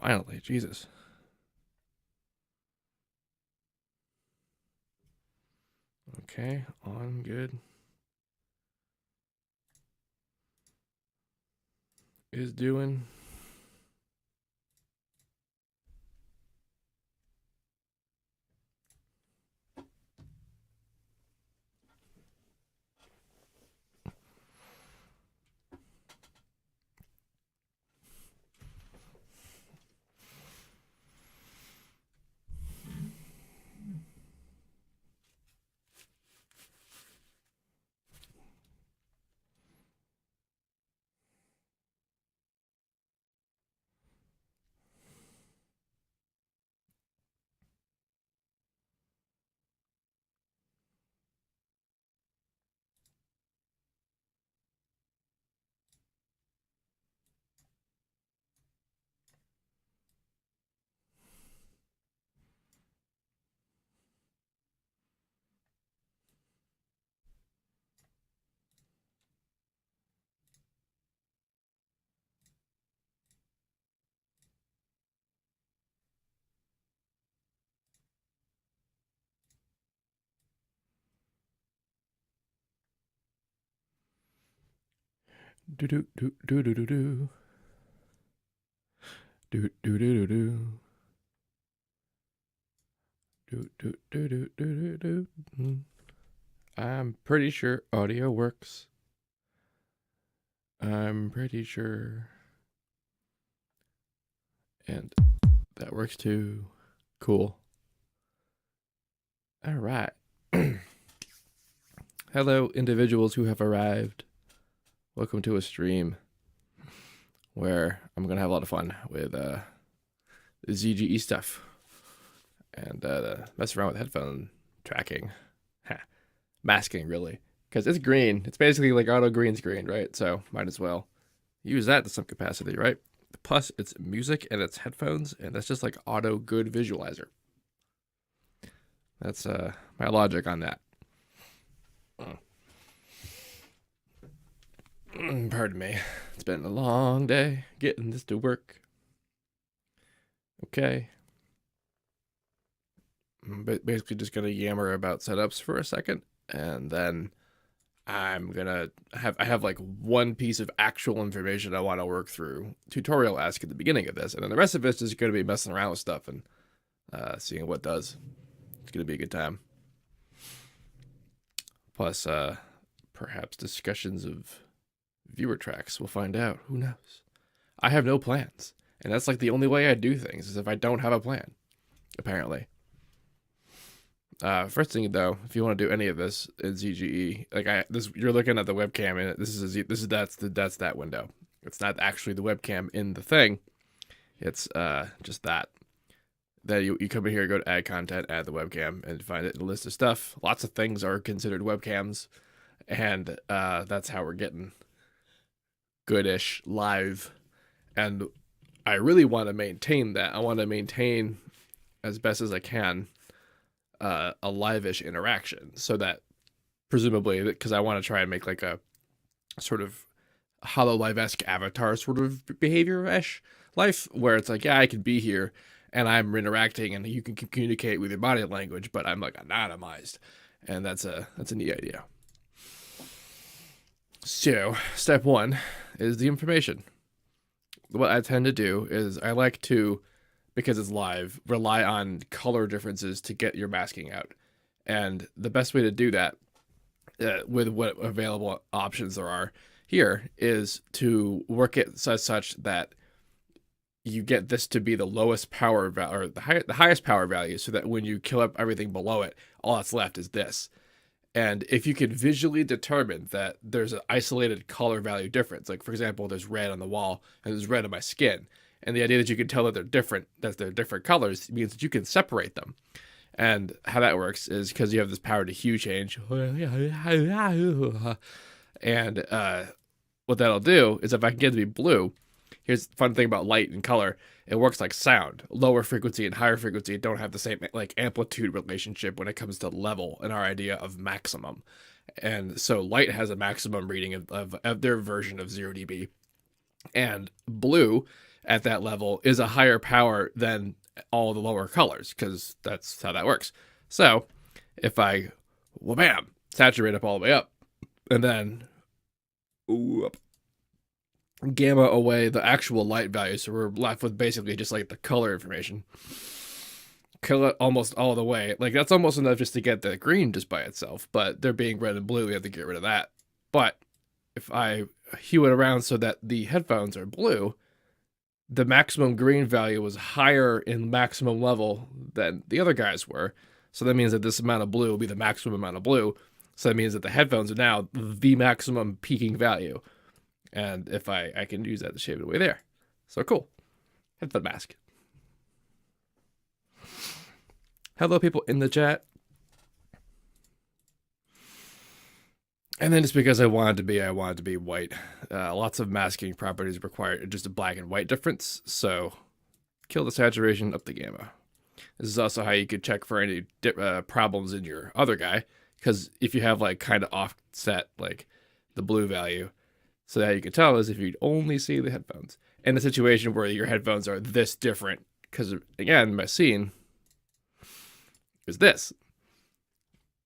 Finally, Jesus. Okay, on, good. Is doing. Do do do do do do do. Do do do do do. Do do do do do do do. I'm pretty sure audio works. I'm pretty sure. And that works too. Cool. All right. Hello, individuals who have arrived. Welcome to a stream where I'm going to have a lot of fun with ZGE stuff and mess around with headphone tracking. Masking, really. Because it's green. It's basically like auto green screen, right? So might as well use that to some capacity, right? Plus, it's music and it's headphones, and that's just like auto good visualizer. That's my logic on that. Pardon me. It's been a long day getting this to work. Okay. I'm basically just going to yammer about setups for a second, and then I'm gonna have like one piece of actual information I want to work through, tutorial-esque at the beginning of this, and then the rest of it's just gonna be messing around with stuff and seeing what does. It's gonna be a good time. Plus, perhaps discussions of viewer tracks. We'll find out. Who knows? I have no plans, and that's like the only way I do things is if I don't have a plan. Apparently. First thing though, if you want to do any of this in ZGE, like you're looking at the webcam, and that's that window. It's not actually the webcam in the thing. It's just that. Then you come in here, go to add content, add the webcam, and find it in a list of stuff. Lots of things are considered webcams, and that's how we're getting goodish live. And I really want to maintain that. I want to maintain as best as I can a live-ish interaction, so that presumably, because I want to try and make like a sort of HoloLive-esque avatar sort of behavior-ish life, where it's like, yeah, I can be here and I'm interacting and you can communicate with your body language, but I'm like anonymized, and that's a neat idea. So step one is the information. What I tend to do is I like to, because it's live, rely on color differences to get your masking out. And the best way to do that with what available options there are here is to work it such that you get this to be the lowest power value, or the highest power value, so that when you kill up everything below it, all that's left is this. And if you can visually determine that there's an isolated color value difference, like for example, there's red on the wall and there's red on my skin, and the idea that you can tell that they're different, that they're different colors, means that you can separate them. And how that works is because you have this power to hue change. And what that'll do is if I can get it to be blue, here's the fun thing about light and color. It works like sound. Lower frequency and higher frequency don't have the same like amplitude relationship when it comes to level and our idea of maximum. And so light has a maximum reading of their version of 0 dB. And blue at that level is a higher power than all the lower colors, because that's how that works. So if I, well, bam, saturate up all the way up, and then up, gamma away the actual light value, so we're left with basically just like the color information. Kill it almost all the way. Like, that's almost enough just to get the green just by itself, but they're being red and blue, we have to get rid of that. But if I hue it around so that the headphones are blue, the maximum green value was higher in maximum level than the other guys were. So that means that this amount of blue will be the maximum amount of blue. So that means that the headphones are now the maximum peaking value. And if I can use that to shave it away there. So cool. Headphone mask. Hello, people in the chat. And then just because I wanted to be white. Lots of masking properties require just a black and white difference. So kill the saturation, up the gamma. This is also how you could check for any problems in your other guy. Because if you have like kind of offset like the blue value, so how you can tell is if you only see the headphones. In a situation where your headphones are this different, because again, my scene is this.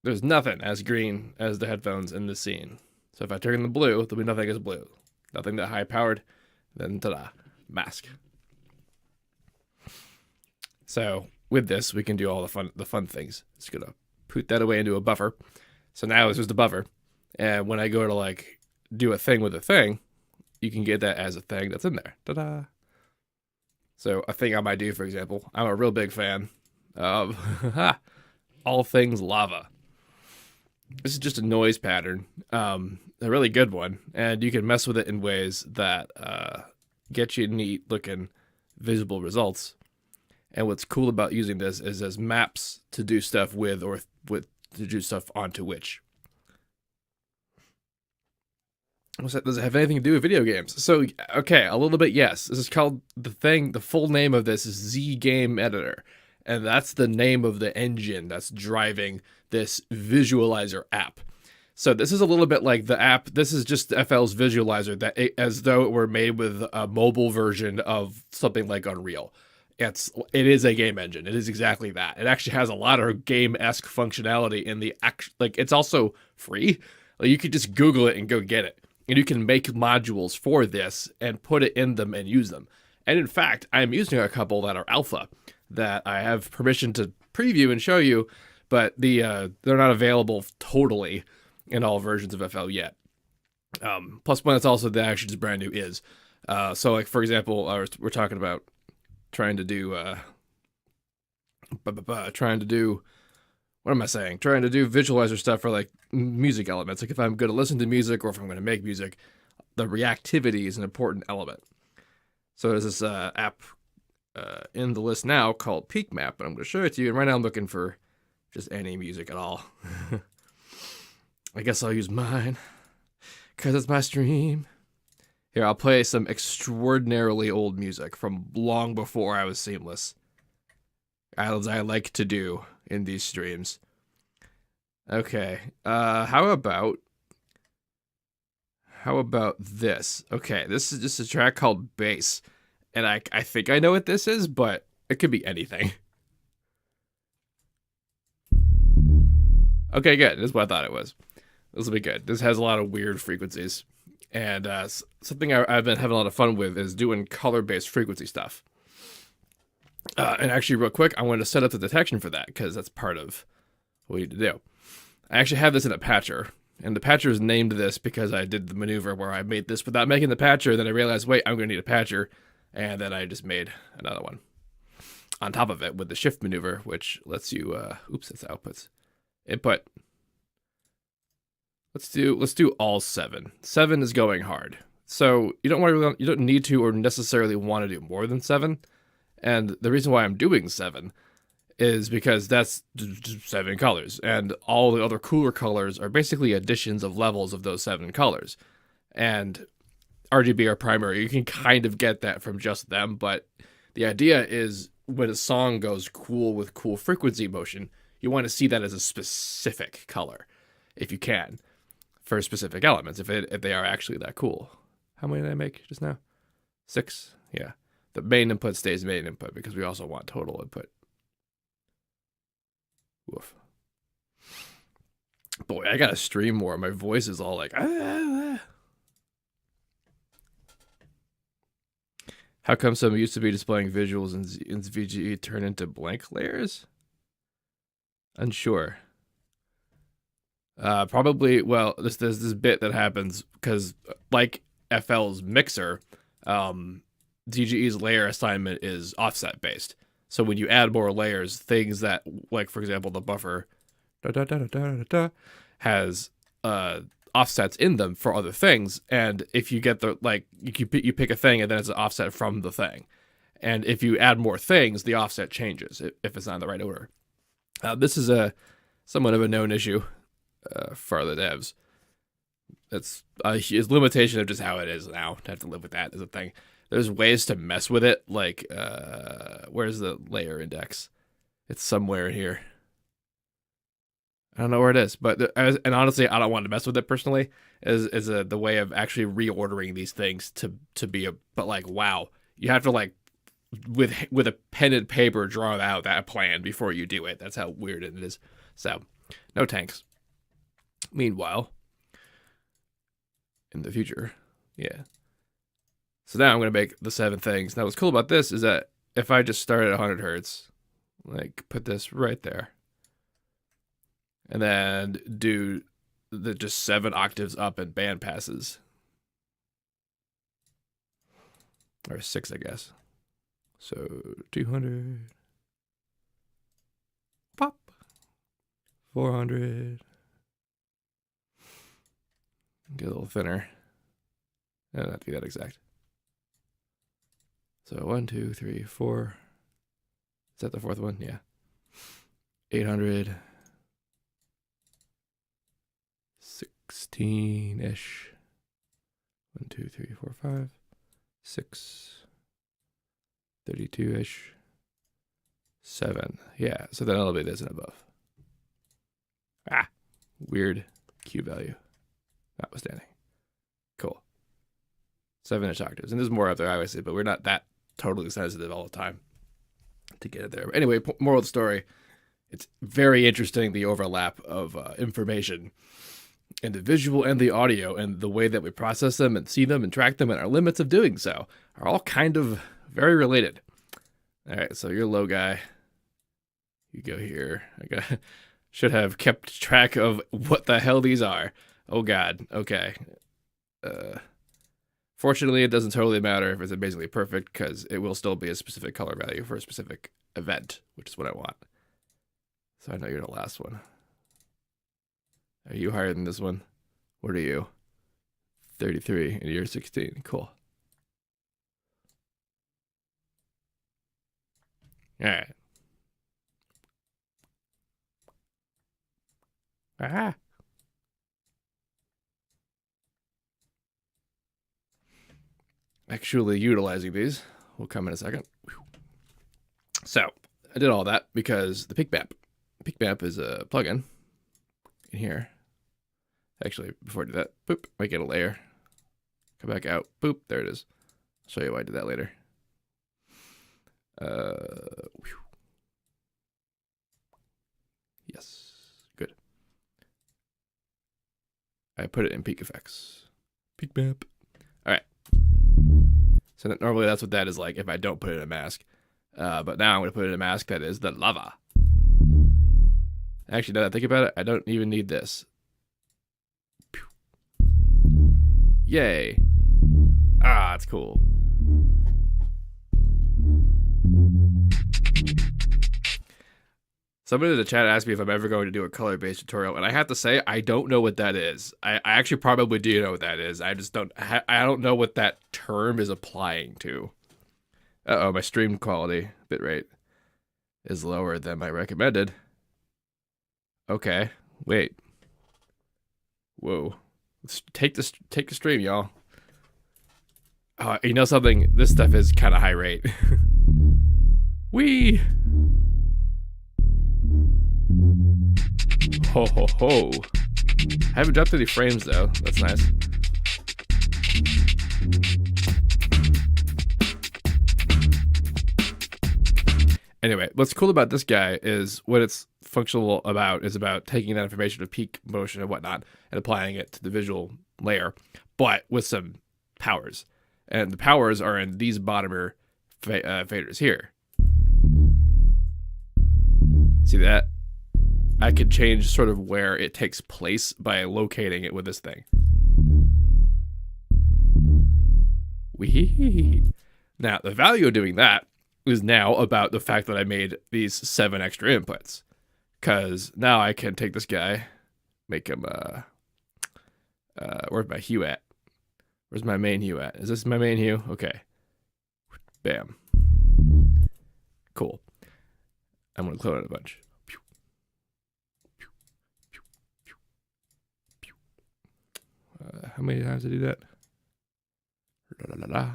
There's nothing as green as the headphones in the scene. So if I turn the blue, there'll be nothing as blue. Nothing that high powered, then ta-da, mask. So with this, we can do all the fun things. Just gonna put that away into a buffer. So now it's just a buffer. And when I go to like do a thing with a thing, you can get that as a thing that's in there. Ta-da. So a thing I might do, for example, I'm a real big fan of all things lava. This is just a noise pattern, a really good one, and you can mess with it in ways that get you neat looking visible results. And what's cool about using this is as maps to do stuff with, or with to do stuff onto which. Does it have anything to do with video games? So, okay, a little bit, yes. This is called the full name of this is Z Game Editor. And that's the name of the engine that's driving this visualizer app. So this is a little bit like the app. This is just FL's visualizer as though it were made with a mobile version of something like Unreal. It is a game engine. It is exactly that. It actually has a lot of game-esque functionality in the it's also free. Like, you could just Google it and go get it. And you can make modules for this and put it in them and use them. And in fact, I'm using a couple that are alpha that I have permission to preview and show you, but they're not available totally in all versions of FL yet. Plus one, it's also the actually just brand new is. So like, for example, we're talking about trying to do what am I saying? Trying to do visualizer stuff for like music elements. Like if I'm going to listen to music or if I'm going to make music, the reactivity is an important element. So there's this app in the list now called Peak Map, and I'm going to show it to you. And right now I'm looking for just any music at all. I guess I'll use mine because it's my stream. Here, I'll play some extraordinarily old music from long before I was seamless, as I like to do in these streams. Okay, how about this? Okay, this is just a track called Bass, and I think I know what this is, but it could be anything. Okay, good. This is what I thought it was. This will be good. This has a lot of weird frequencies. And something I've been having a lot of fun with is doing color-based frequency stuff. And actually, real quick, I wanted to set up the detection for that, because that's part of what we need to do. I actually have this in a patcher. And the patcher is named this because I did the maneuver where I made this without making the patcher. Then I realized, wait, I'm going to need a patcher. And then I just made another one on top of it with the shift maneuver, which lets you, oops, that's outputs. Input. Let's do all 7. 7 is going hard. So you don't need to or necessarily want to do more than 7. And the reason why I'm doing 7 is because that's 7 colors, and all the other cooler colors are basically additions of levels of those 7 colors. And RGB are primary. You can kind of get that from just them, but the idea is when a song goes cool with cool frequency motion, you want to see that as a specific color, if you can, for specific elements, if they are actually that cool. How many did I make just now? 6? Yeah. The main input stays main input because we also want total input. Woof. Boy, I gotta stream more. My voice is all like, ah. How come some used to be displaying visuals in ZGE turn into blank layers? Unsure. Probably, well, there's this bit that happens because, like FL's mixer, ZGE's layer assignment is offset based. So when you add more layers, things that, like for example, the buffer has offsets in them for other things, and if you get the you pick a thing and then it's an offset from the thing, and if you add more things, the offset changes if it's not in the right order. This is a somewhat of a known issue for the devs. It's a limitation of just how it is now. To have to live with that is a thing. There's ways to mess with it, like where's the layer index? It's somewhere here. I don't know where it is, but and honestly, I don't want to mess with it personally. Is the way of actually reordering these things to be but like wow, you have to like with a pen and paper draw out that plan before you do it. That's how weird it is. So, no tanks. Meanwhile, in the future, yeah. So now I'm gonna make the 7 things. Now what's cool about this is that if I just start at 100 hertz, like put this right there, and then do the just 7 octaves up in band passes, or 6, I guess. So 200, pop, 400, get a little thinner. It doesn't have to be that exact. So 1, 2, 3, 4. Is that the 4th one? Yeah. 800. 16-ish. 1, 2, 3, 4, 5, 6. 32-ish. 7. Yeah, so then it'll be this and above. Ah, weird Q value. Notwithstanding. Cool. 7-inch octaves. And there's more up there, obviously, but we're not that totally sensitive all the time to get it there. But anyway, moral of the story, it's very interesting, the overlap of information in the visual and the audio, and the way that we process them and see them and track them, and our limits of doing so are all kind of very related. All right, so you're low guy. You go here. Should have kept track of what the hell these are. Oh God. Okay. Fortunately, it doesn't totally matter if it's amazingly perfect, because it will still be a specific color value for a specific event, which is what I want. So I know you're the last one. Are you higher than this one? What are you? 33, and you're 16. Cool. All right. Ah. Actually utilizing these will come in a second. So I did all that because the PicMap is a plugin in here. Actually, before I do that, boop, make it a layer. Come back out, boop, there it is. I'll show you why I did that later. Yes, good. I put it in peak effects. PicMap. All right. So normally that's what that is like if I don't put it in a mask. But now I'm going to put it in a mask that is the lava. Actually, now that I think about it, I don't even need this. Yay. Ah, it's cool. Somebody in the chat asked me if I'm ever going to do a color-based tutorial, and I have to say, I don't know what that is. I actually probably do know what that is. I just don't, I don't know what that term is applying to. Uh-oh, my stream quality bitrate is lower than my recommended. Okay, wait. Whoa. Let's take the stream, y'all. You know something? This stuff is kind of high rate. Whee! Ho ho ho. I haven't dropped any frames though. That's nice. Anyway, what's cool about this guy is what it's functional about is about taking that information of peak motion and whatnot and applying it to the visual layer, but with some powers. And the powers are in these bottomer faders here. See that? I could change sort of where it takes place by locating it with this thing. Wee. Now, the value of doing that is now about the fact that I made these 7 extra inputs. Because now I can take this guy, make him, where's my hue at? Where's my main hue at? Is this my main hue? Okay. Bam. Cool. I'm going to clone it a bunch. How many times did I do that? La, la, la, la.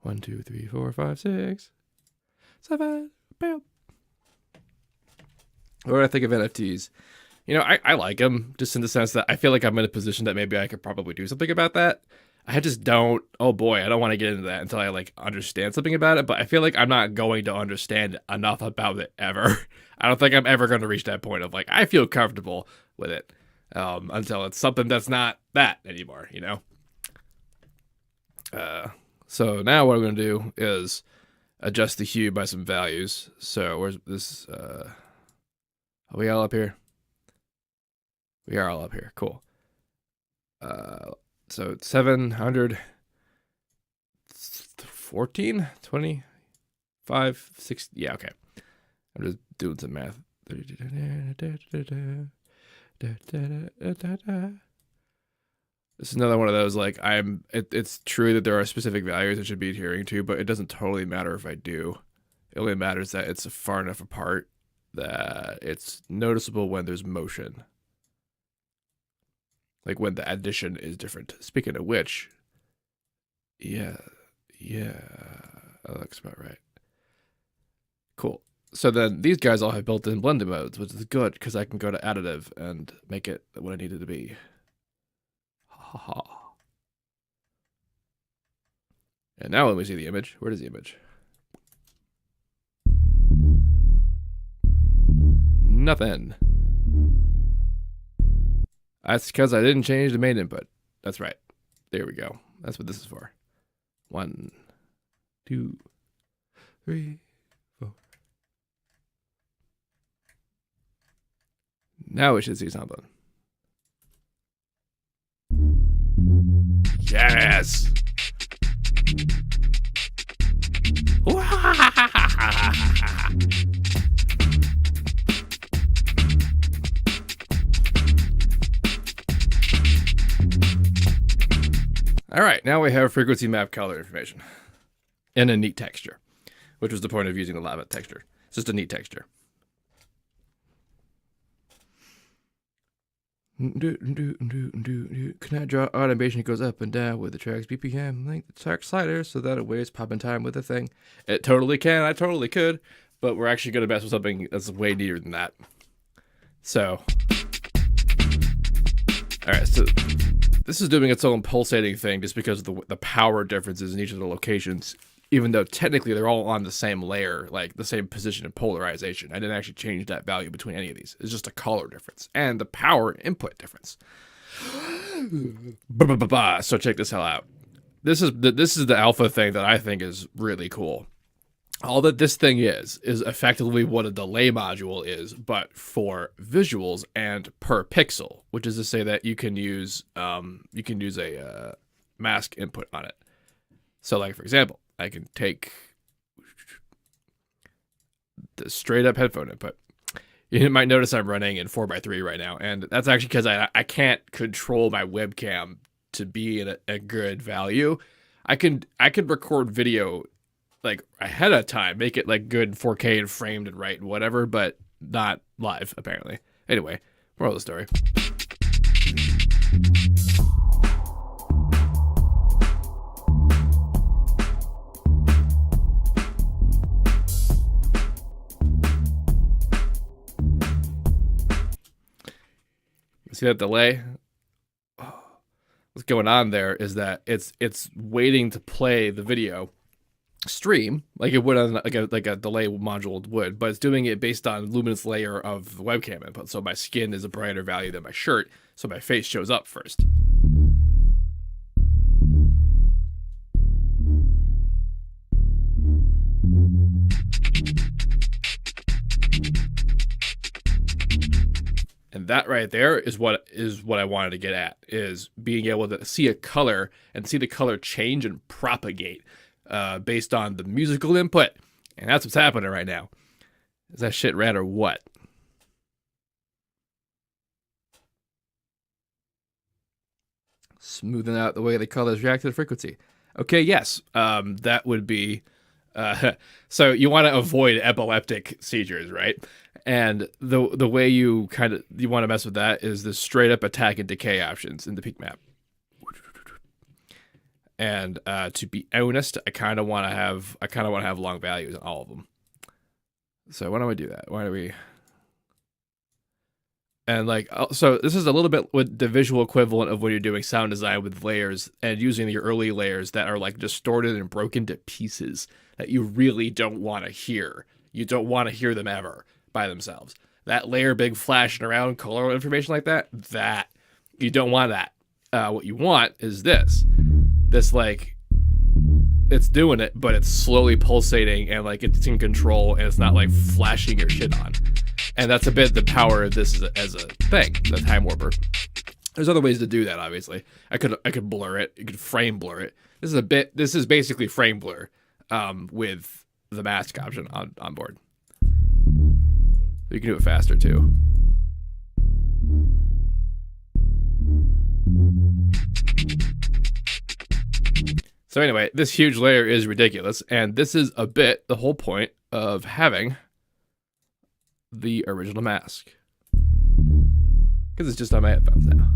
1, 2, 3, 4, 5, 6, 7. Bam. What do I think of NFTs? You know, I like them just in the sense that I feel like I'm in a position that maybe I could probably do something about that. I just don't. Oh boy, I don't want to get into that until I like understand something about it. But I feel like I'm not going to understand enough about it ever. I don't think I'm ever going to reach that point of like I feel comfortable with it until it's something that's not that anymore. You know. So now what I'm going to do is adjust the hue by some values. So where's this? Are we all up here? We are all up here. Cool. So 714, 25, 6. Yeah, okay. I'm just doing some math. This is another one of those, like, it's true that there are specific values I should be adhering to, but it doesn't totally matter if I do. It only matters that it's far enough apart that it's noticeable when there's motion. Like when the addition is different. Speaking of which, yeah, that looks about right. Cool. So then these guys all have built-in blending modes, which is good because I can go to additive and make it what I need it to be. Ha ha. And now when we see the image, where is the image? Nothing. That's because I didn't change the main input. That's right. There we go. That's what this is for. 1, 2, 3, 4. Now we should see something. Yes! All right, now we have frequency map color information and a neat texture, which was the point of using the lava texture. It's just a neat texture. Can I draw automation goes up and down with the track's BPM? Link the track slider so that it waves pop in time with the thing. It totally can. I totally could, but we're actually going to mess with something that's way neater than that. So, all right, so this is doing its own pulsating thing just because of the power differences in each of the locations, even though technically they're all on the same layer, like the same position of polarization. I didn't actually change that value between any of these. It's just a color difference and the power input difference. So check this hell out. This is the alpha thing that I think is really cool. All that this thing is effectively what a delay module is, but for visuals and per pixel, which is to say that you can use a mask input on it. So, like for example, I can take the straight up headphone input. You might notice I'm running in 4:3 right now, and that's actually because I can't control my webcam to be in a good value. I could record video like ahead of time, make it like good 4K and framed and right and whatever, but not live apparently. Anyway, moral of the story. See that delay? What's going on there is that it's waiting to play the video stream like it would on like a delay module would, but it's doing it based on luminance layer of the webcam input. So my skin is a brighter value than my shirt, so my face shows up first. And that right there is what I wanted to get at, is being able to see a color and see the color change and propagate based on the musical input. And that's what's happening right now. Is that shit red or what? Smoothing out the way the colors react to the frequency. Okay, yes, that would be. So you want to avoid epileptic seizures, right? And the way you want to mess with that is the straight up attack and decay options in the peak map. And to be honest, I kind of want to have long values on all of them. So why don't we do that? Why do we? And like, so this is a little bit with the visual equivalent of when you're doing sound design with layers and using your early layers that are like distorted and broken to pieces that you really don't want to hear. You don't want to hear them ever by themselves. That layer big flashing around color information like that, you don't want that. What you want is this like, it's doing it, but it's slowly pulsating and like it's in control and it's not like flashing your shit on. And that's a bit the power of this as a thing, the time warper. There's other ways to do that, obviously. I could blur it. You could frame blur it. This is basically frame blur with the mask option on board. You can do it faster too. So anyway, this huge layer is ridiculous, and this is a bit the whole point of having the original mask, because it's just on my headphones now.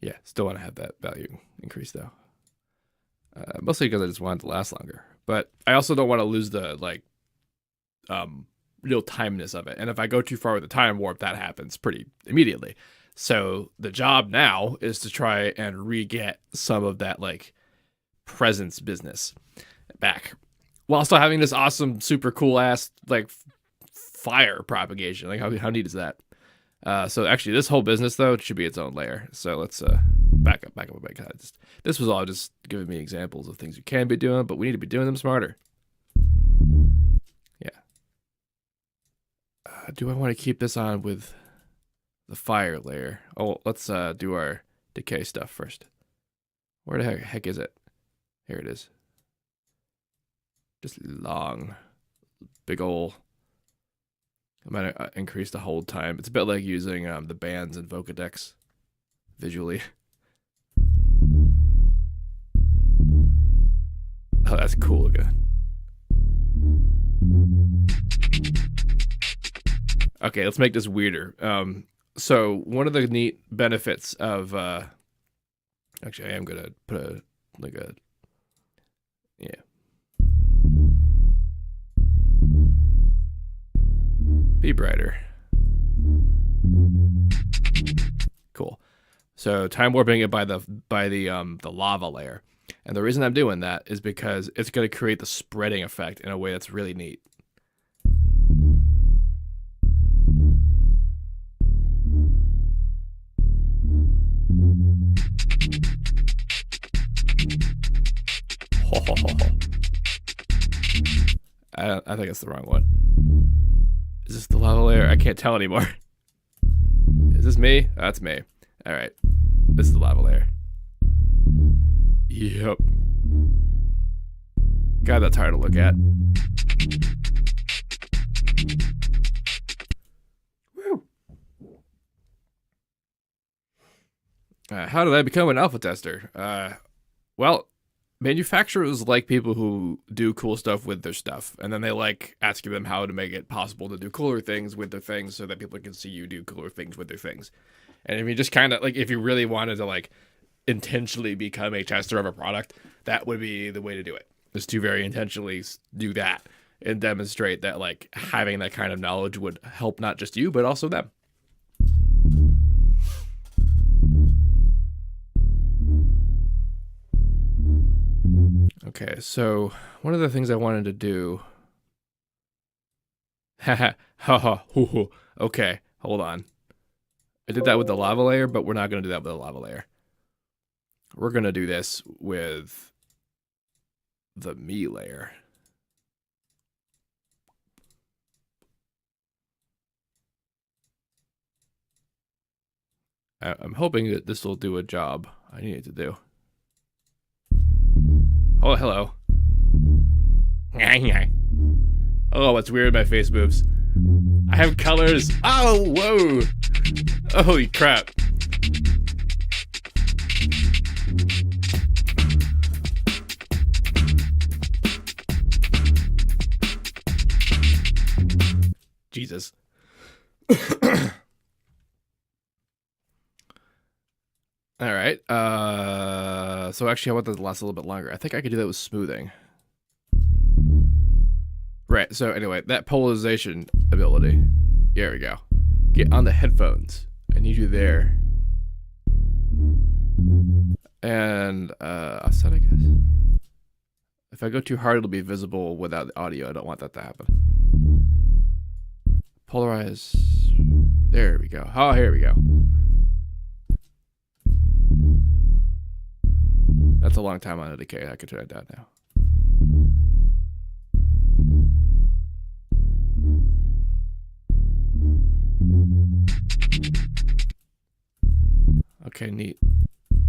Yeah, still want to have that value increase though. Mostly because I just want it to last longer. But I also don't want to lose the like real timeness of it. And if I go too far with the time warp, that happens pretty immediately. So the job now is to try and re-get some of that like presence business back, while still having this awesome, super cool ass like fire propagation. Like how neat is that? So actually, this whole business though should be its own layer. So let's back up a bit. This was all just giving me examples of things you can be doing, but we need to be doing them smarter. Yeah. Do I want to keep this on with the fire layer? Oh, let's do our decay stuff first. Where the heck is it? Here it is. Just long, big ol'. I'm gonna increase the hold time. It's a bit like using the bands in Vocodex visually. Oh, that's cool again. Okay, let's make this weirder. So one of the neat benefits of actually, I am gonna put yeah. Be brighter. Cool. So time warping it by the lava layer. And the reason I'm doing that is because it's going to create the spreading effect in a way that's really neat. I think it's the wrong one. Is this the lava layer? I can't tell anymore. Is this me? That's me. All right. This is the lava layer. Yep. God, that's hard to look at. Woo. How did I become an alpha tester? Well, manufacturers like people who do cool stuff with their stuff, and then they like asking them how to make it possible to do cooler things with their things so that people can see you do cooler things with their things. And if you just kind of like, if you really wanted to like intentionally become a tester of a product, that would be the way to do it, is to very intentionally do that and demonstrate that like having that kind of knowledge would help not just you, but also them. Okay, so one of the things I wanted to do. Haha, haha, hoo hoo. Okay, hold on. I did that with the lava layer, but we're not going to do that with the lava layer. We're going to do this with the me layer. I'm hoping that this will do a job I need it to do. Oh, hello. Oh, what's weird? My face moves. I have colors. Oh, whoa. Holy crap. Jesus. All right. So actually, I want that to last a little bit longer. I think I could do that with smoothing. Right. So anyway, that polarization ability. There we go. Get on the headphones. I need you there. And offset, I guess. If I go too hard, it'll be visible without the audio. I don't want that to happen. Polarize. There we go. Oh, here we go. That's a long time on a decay. I could turn it down now. Okay, neat.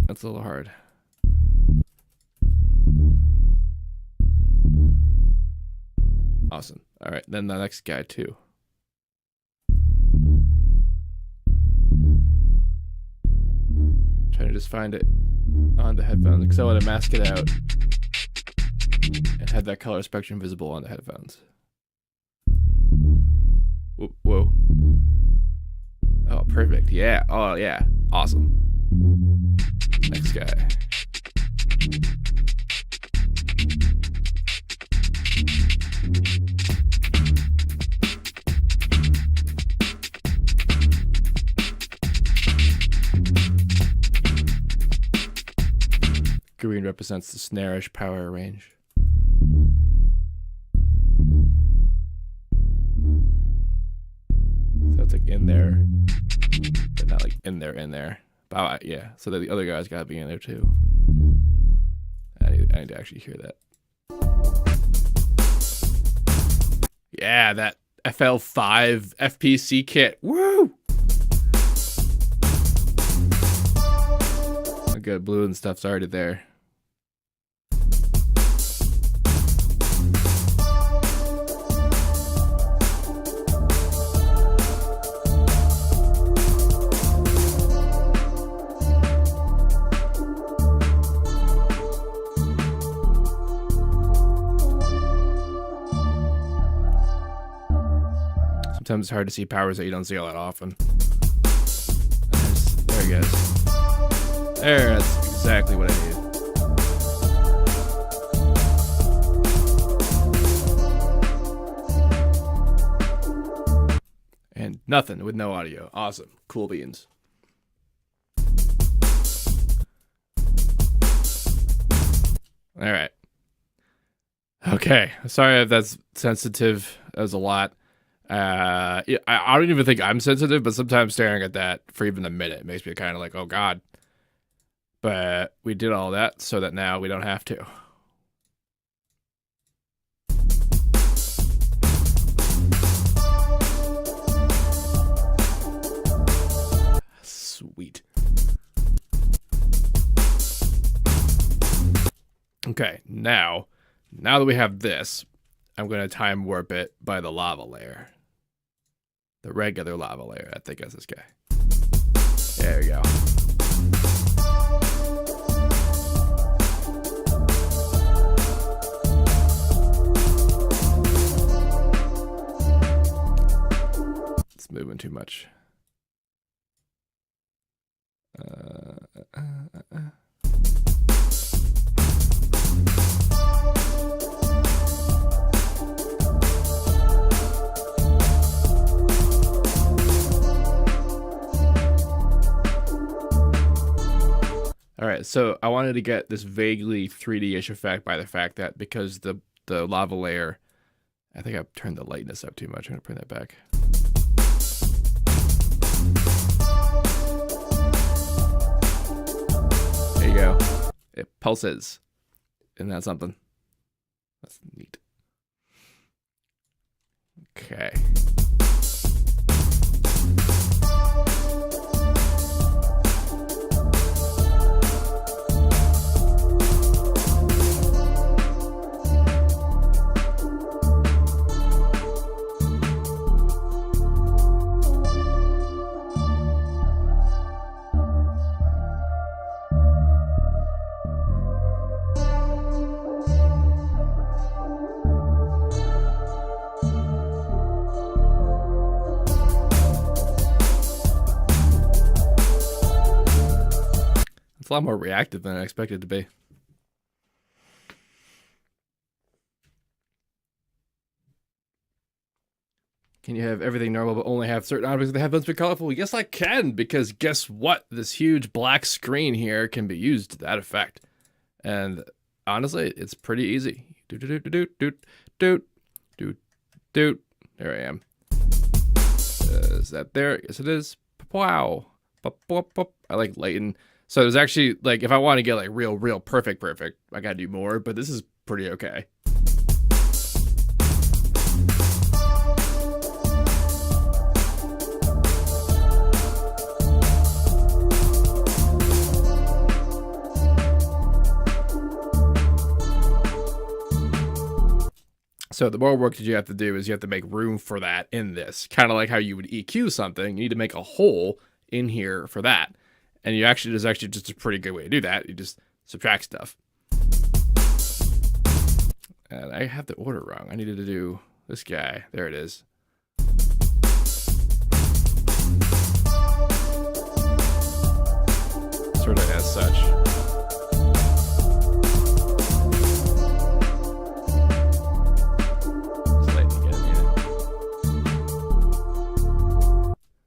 That's a little hard. Awesome. All right, then the next guy too. Trying to just find it on the headphones because I want to mask it out and have that color spectrum visible on the headphones. Whoa. Oh, perfect. Yeah. Oh, yeah. Awesome. Next guy. Green represents the snarish power range. So it's like in there, but not like in there. But yeah, so that the other guy's gotta be in there too. I need to actually hear that. Yeah, that FL5 FPC kit. Woo! Good, blue and stuff's already there. Sometimes it's hard to see powers that you don't see all that often. There he goes. There, that's exactly what I need. And nothing with no audio. Awesome. Cool beans. All right. Okay. Sorry if that's sensitive. That was a lot. I don't even think I'm sensitive, but sometimes staring at that for even a minute makes me kind of like, oh God. But we did all that so that now we don't have to. Sweet. Okay, now that we have this, I'm going to time warp it by the lava layer. The regular lava layer, I think that's this guy. There we go. too much. All right, so I wanted to get this vaguely 3D-ish effect by the fact that because the lava layer, I think I've turned the lightness up too much. I'm gonna bring that back. There you go. It pulses. Isn't that something? That's neat. Okay. It's a lot more reactive than I expected it to be. Can you have everything normal but only have certain objects that have those be colorful? Yes, I can, because guess what? This huge black screen here can be used to that effect. And honestly, it's pretty easy. Doot, doot, doot, doot, doot, doot, doot. There I am. Is that there? Yes, it is. Wow. I like lighten. So there's actually, like, if I want to get like real perfect, I gotta do more, but this is pretty okay. So the more work that you have to do is you have to make room for that in this. Kind of like how you would EQ something. You need to make a hole in here for that. And you actually, there's actually just a pretty good way to do that. You just subtract stuff. And I have the order wrong. I needed to do this guy. There it is. Sort of as such.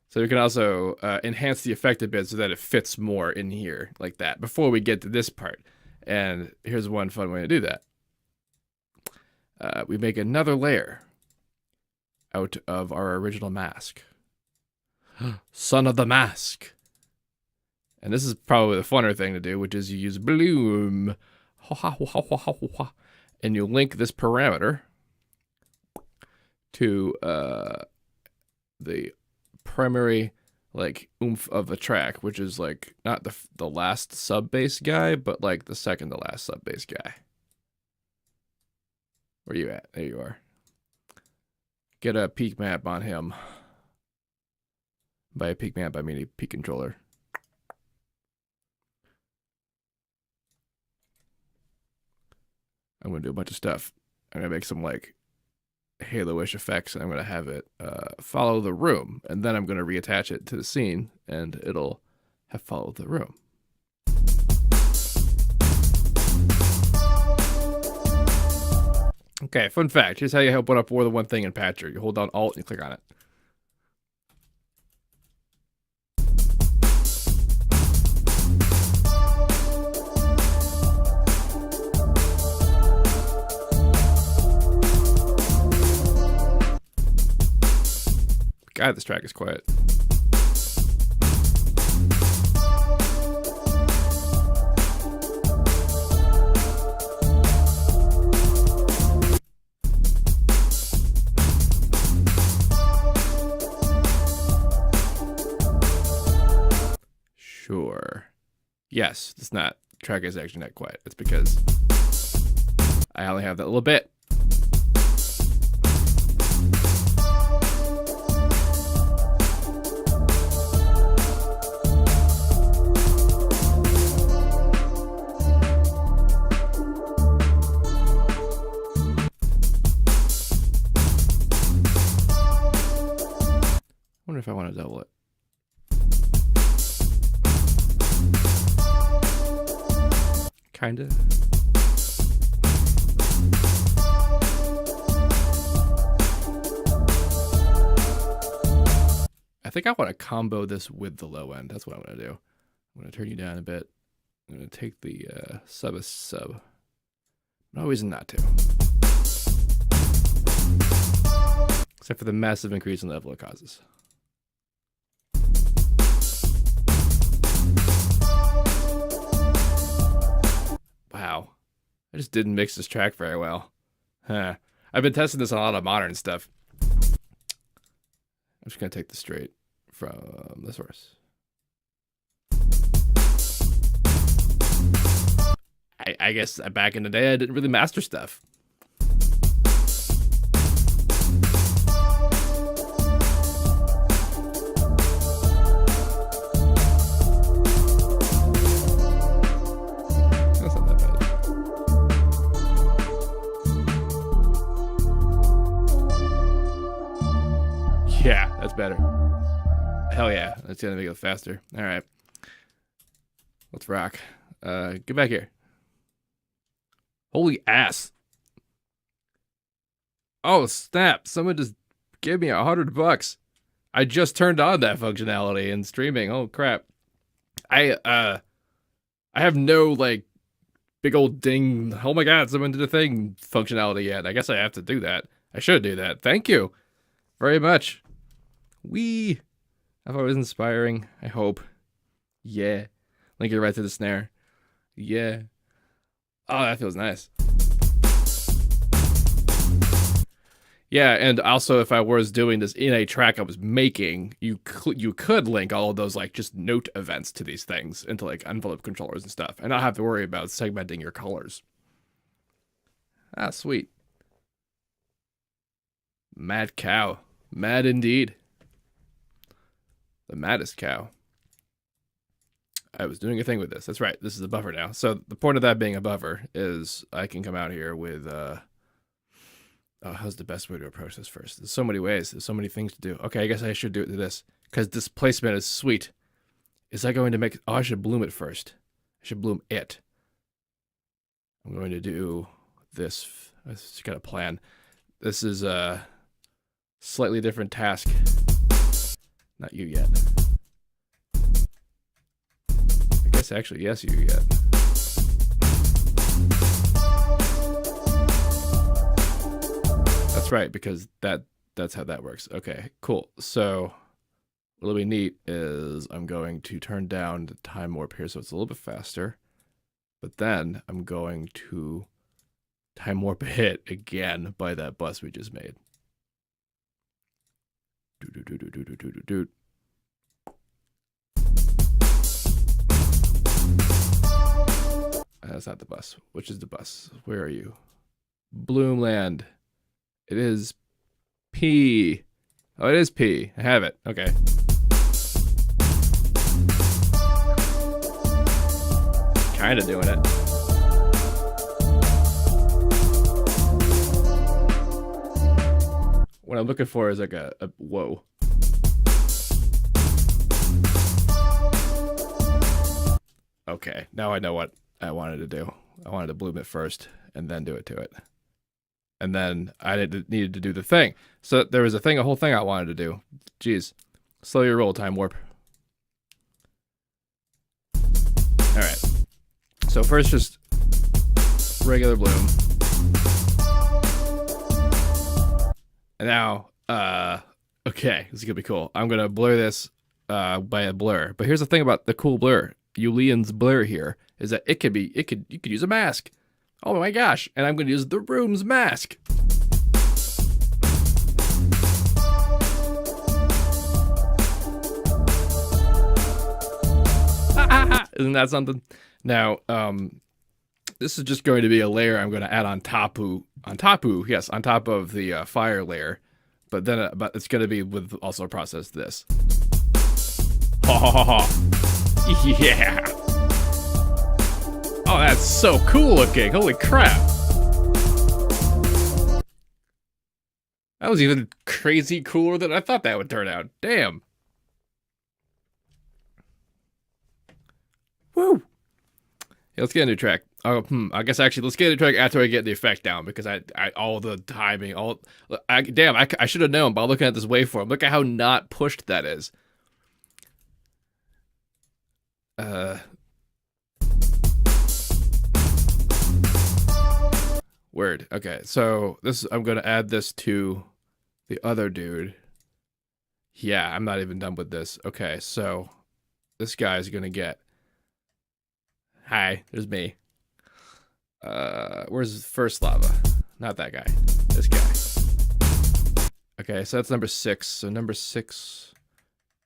So we can also enhance the effect a bit so that it fits more in here like that before we get to this part. And here's one fun way to do that. We make another layer out of our original mask. Son of the mask. And this is probably the funner thing to do, which is you use bloom. And you link this parameter to the primary like oomph of the track, which is like not the last sub bass guy, but like the second to last sub bass guy. Where are you at? There you are. Get a peak map on him. By a peak map, I mean a peak controller. I'm gonna do a bunch of stuff. I'm gonna make some like halo-ish effects, and I'm going to have it follow the room, and then I'm going to reattach it to the scene, and it'll have followed the room. Okay, fun fact. Here's how you open up more than one thing in Patcher. You hold down Alt and you click on it. God, this track is quiet. Sure. Yes, it's not. Track is actually not quiet. It's because I only have that little bit. If I want to kinda. I think I want to combo this with the low end. That's what I'm going to do. I'm going to turn you down a bit. I'm going to take the sub. No reason not to. Except for the massive increase in level it causes. Wow. I just didn't mix this track very well. Huh. I've been testing this on a lot of modern stuff. I'm just going to take this straight from the source. I guess back in the day, I didn't really master stuff. That's not that bad. Yeah, that's better. Hell yeah, that's gonna make it faster. All right, let's rock. Get back here. Holy ass. Oh, snap. Someone just gave me $100. I just turned on that functionality in streaming. Oh, crap. I have no, like, big old ding, oh my god, someone did a thing functionality yet. I guess I have to do that. I should do that. Thank you very much. Wee. I thought it was inspiring. I hope. Yeah. Link it right to the snare. Yeah. Oh, that feels nice. Yeah, and also if I was doing this in a track I was making, you could link all of those like just note events to these things into like envelope controllers and stuff, and not have to worry about segmenting your colors. Ah, sweet. Mad cow. Mad indeed. The maddest cow. I was doing a thing with this. That's right. This is a buffer now. So the point of that being a buffer is I can come out here with, how's the best way to approach this first? There's so many ways. There's so many things to do. Okay, I guess I should do it to this because displacement is sweet. Is that going to make, I should bloom it first. I should bloom it. I'm going to do this. I just got a plan. This is a slightly different task. Not you yet. I guess actually, yes, you yet. That's right, because that's how that works. Okay, cool. So what'll be neat is I'm going to turn down the time warp here so it's a little bit faster. But then I'm going to time warp it again by that bus we just made. That's not the bus. Which is the bus? Where are you? Bloomland. It is P. Oh, it is P. I have it. Okay. Kind of doing it. What I'm looking for is like a whoa. Okay, now I know what I wanted to do. I wanted to bloom it first and then do it to it. And then I needed to do the thing. So there was a whole thing I wanted to do. Jeez. Slow your roll, time warp. Alright. So first just regular bloom. And now, okay, this is gonna be cool. I'm gonna blur this by a blur. But here's the thing about the cool blur. Julian's blur here is that you could use a mask. Oh my gosh, and I'm gonna use the room's mask. Isn't that something? Now, this is just going to be a layer I'm going to add on top of the fire layer, but then it's going to be with also process this. Ha ha ha ha! Yeah! Oh, that's so cool looking! Holy crap! That was even crazy cooler than I thought that would turn out. Damn! Woo! Yeah, let's get a new track. Oh, I guess actually let's get into it after I get the effect down, because I all the timing, I should have known by looking at this waveform. Look at how not pushed that is. Word. Okay, so I'm gonna add this to the other dude. Yeah, I'm not even done with this. Okay, so this guy's gonna get. Hi, there's me. Where's first lava? Not that guy. This guy. Okay, so that's number 6. So number 6.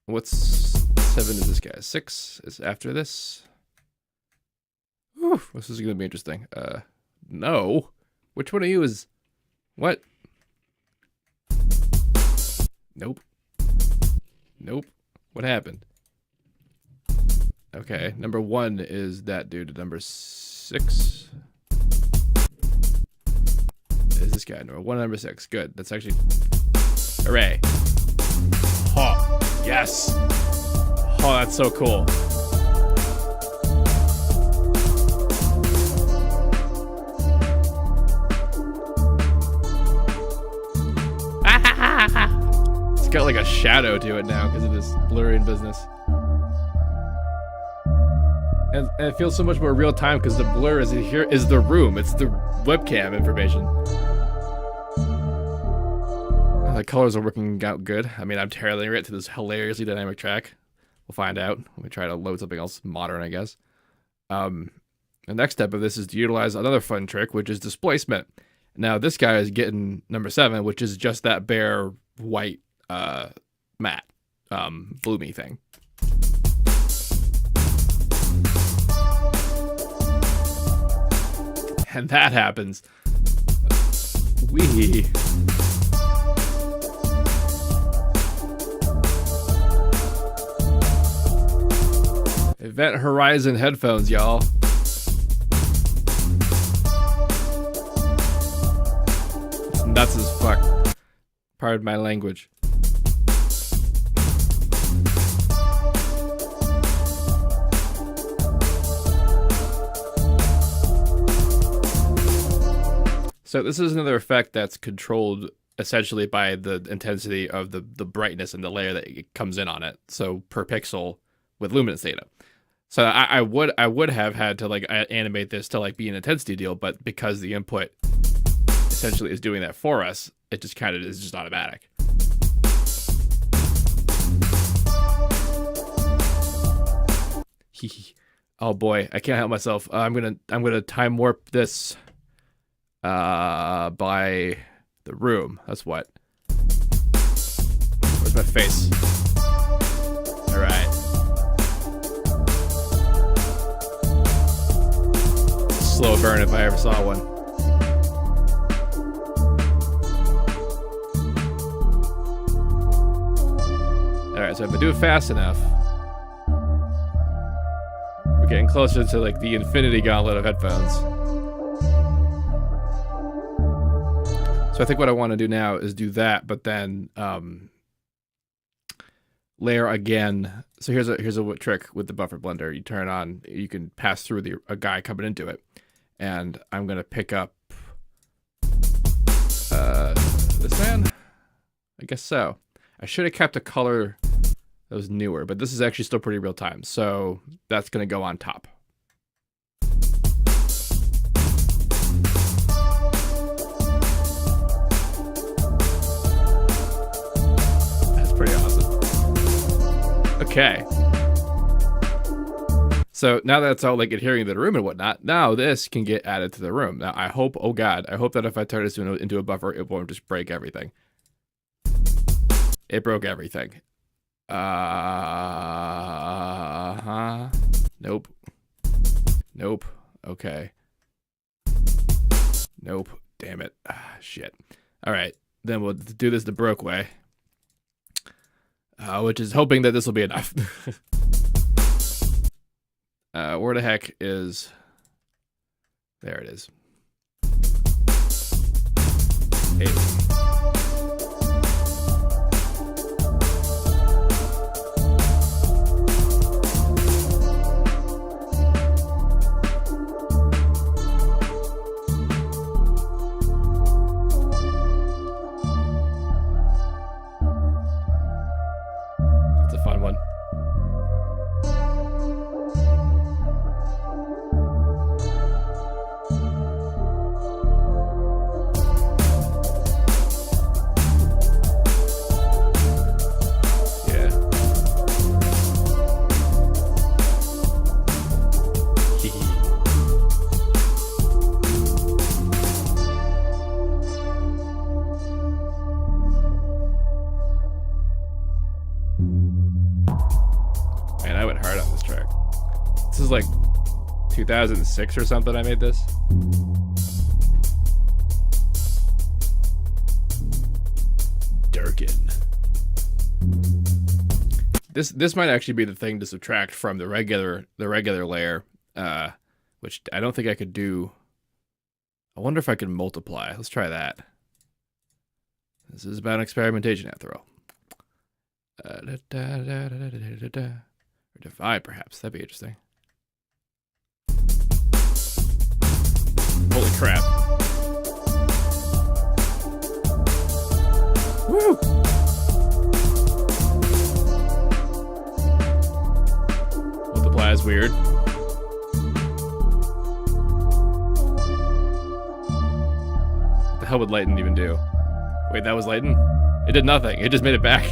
What's 7 is this guy? 6 is after this. Whew, this is gonna be interesting. No. Which one of you is what? Nope. Nope. What happened? Okay, number 1 is that dude. Number 6 is this guy. Number 1 and number 6. Good. That's actually... Hooray. Oh, yes. Oh, that's so cool. It's got like a shadow to it now because of this blurring business. And it feels so much more real time because the blur is here is the room. It's the webcam information. Oh, the colors are working out good. I mean, I'm tailoring it to this hilariously dynamic track. We'll find out. Let me try to load something else modern, I guess. The next step of this is to utilize another fun trick, which is displacement. Now, this guy is getting number 7, which is just that bare white matte bloomy thing. And that happens. Event Horizon headphones, y'all. It's nuts as fuck. Pardon my language. So this is another effect that's controlled essentially by the intensity of the brightness and the layer that it comes in on it. So per pixel with luminance data. So I would have had to like animate this to like be an intensity deal, but because the input essentially is doing that for us, it just kind of is just automatic. Oh boy, I can't help myself. I'm gonna time warp this by the room. That's what. Where's my face? All right. Slow burn if I ever saw one. All right, so if I do it fast enough, we're getting closer to like the infinity gauntlet of headphones. So I think what I want to do now is do that, but then layer again. So here's a trick with the buffer blender. You turn it on, you can pass through a guy coming into it. And I'm gonna pick up this man? I guess so. I should have kept a color that was newer, but this is actually still pretty real time. So that's gonna go on top. That's pretty awesome. Okay. So now that it's all like adhering to the room and whatnot, now this can get added to the room. Now I hope, oh god, I hope that if I turn this into a buffer, it won't just break everything. It broke everything. Nope. Nope. Okay. Nope. Damn it. Shit. All right. Then we'll do this the broke way. Which is hoping that this will be enough. Where the heck is... There it is. Hey. This is like 2006 or something I made this. Darken. This might actually be the thing to subtract from the regular layer, which I don't think I could do. I wonder if I can multiply. Let's try that. This is about experimentation after all. Or divide, perhaps. That'd be interesting. Holy crap. Woo! Multiply is weird. What the hell would lighten even do? Wait, that was lighten? It did nothing. It just made it back.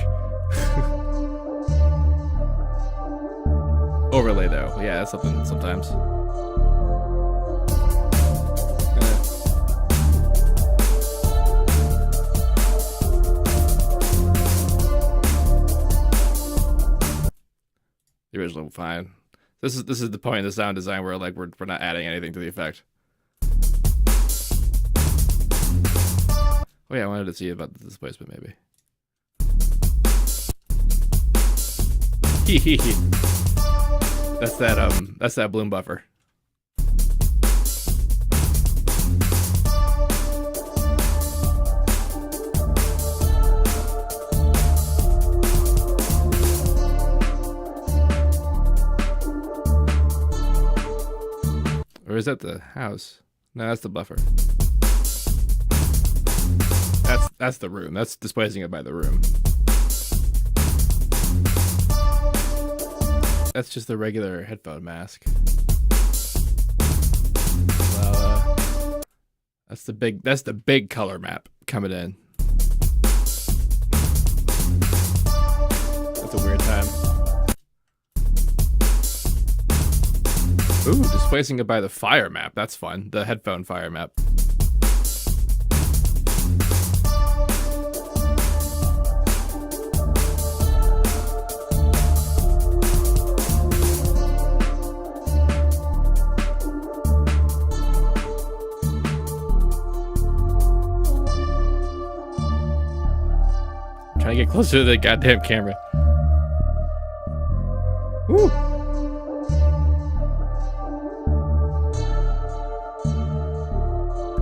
Overlay though. Yeah, that's something sometimes. The original fine. This is the point of the sound design where like we're not adding anything to the effect. Oh yeah, I wanted to see about the displacement maybe. Hee hee hee. That's that bloom buffer. Or is that the house? No, that's the buffer. That's the room. That's displacing it by the room. That's just the regular headphone mask. Well, that's the big color map coming in. That's a weird time. Ooh, displacing it by the fire map. That's fun. The headphone fire map. Trying to get closer to the goddamn camera. Woo!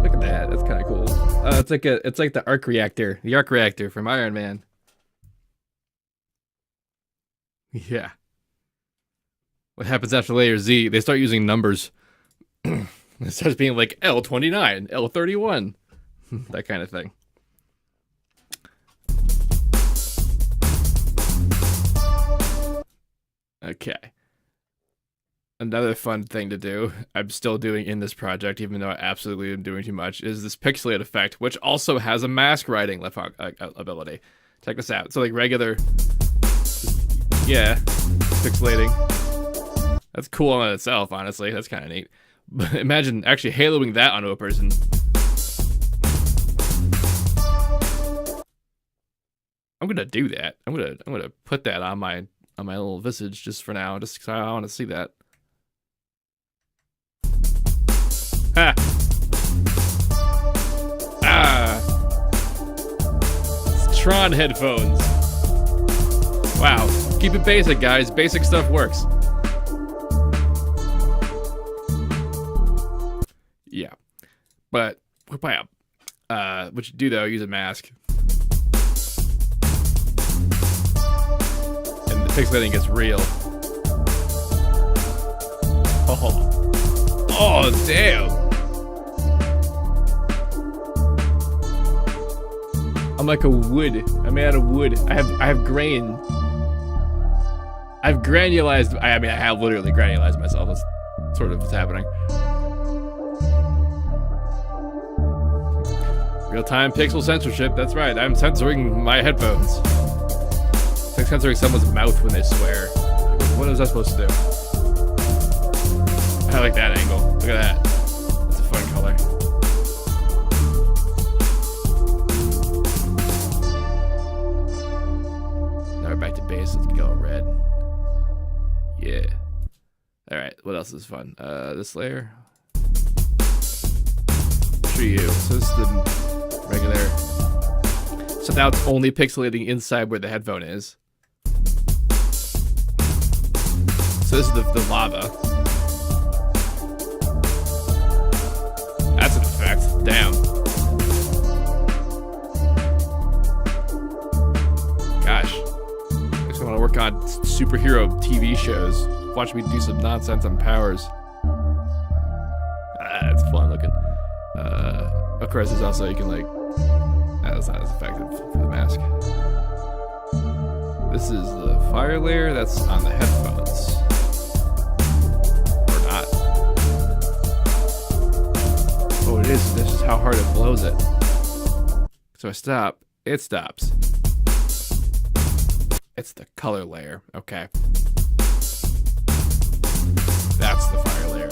Look at that. That's kind of cool. It's like the arc reactor, from Iron Man. Yeah. What happens after layer Z? They start using numbers. It starts being like L29, L31, that kind of thing. Okay. Another fun thing to do, I'm still doing in this project, even though I absolutely am doing too much, is this Pixelated Effect, which also has a mask writing ability. Check this out. So like regular, yeah, pixelating. That's cool on itself, honestly. That's kind of neat. But imagine actually haloing that onto a person. I'm gonna do that. I'm gonna put that on my little visage just for now, just because I want to see that. Ha! Ah! It's Tron headphones. Wow. Keep it basic, guys. Basic stuff works. Yeah. But, what you do though, use a mask. And the pixelating gets real. Oh, damn. I'm like a wood. I'm made out of wood. I have grain. I've granulized. I mean, I have literally granulized myself. That's sort of what's happening. Real-time pixel censorship. That's right. I'm censoring my headphones. It's like censoring someone's mouth when they swear. What is that supposed to do? I like that angle. Look at that. That's a fun color. Now we're back to base. Let's go red. Yeah. All right, what else is fun? This layer. Show you. So this is the regular. So now it's only pixelating inside where the headphone is. So this is the lava. That's an effect. Damn. Gosh. I just want to work on superhero TV shows. Watch me do some nonsense on powers. It's fun looking. Of course, there's also, you can like, that's not as effective for the mask. This is the fire layer that's on the headphones. Or not. Oh, it is. This is how hard it blows it. So I stop. It stops. It's the color layer. Okay. That's the fire layer.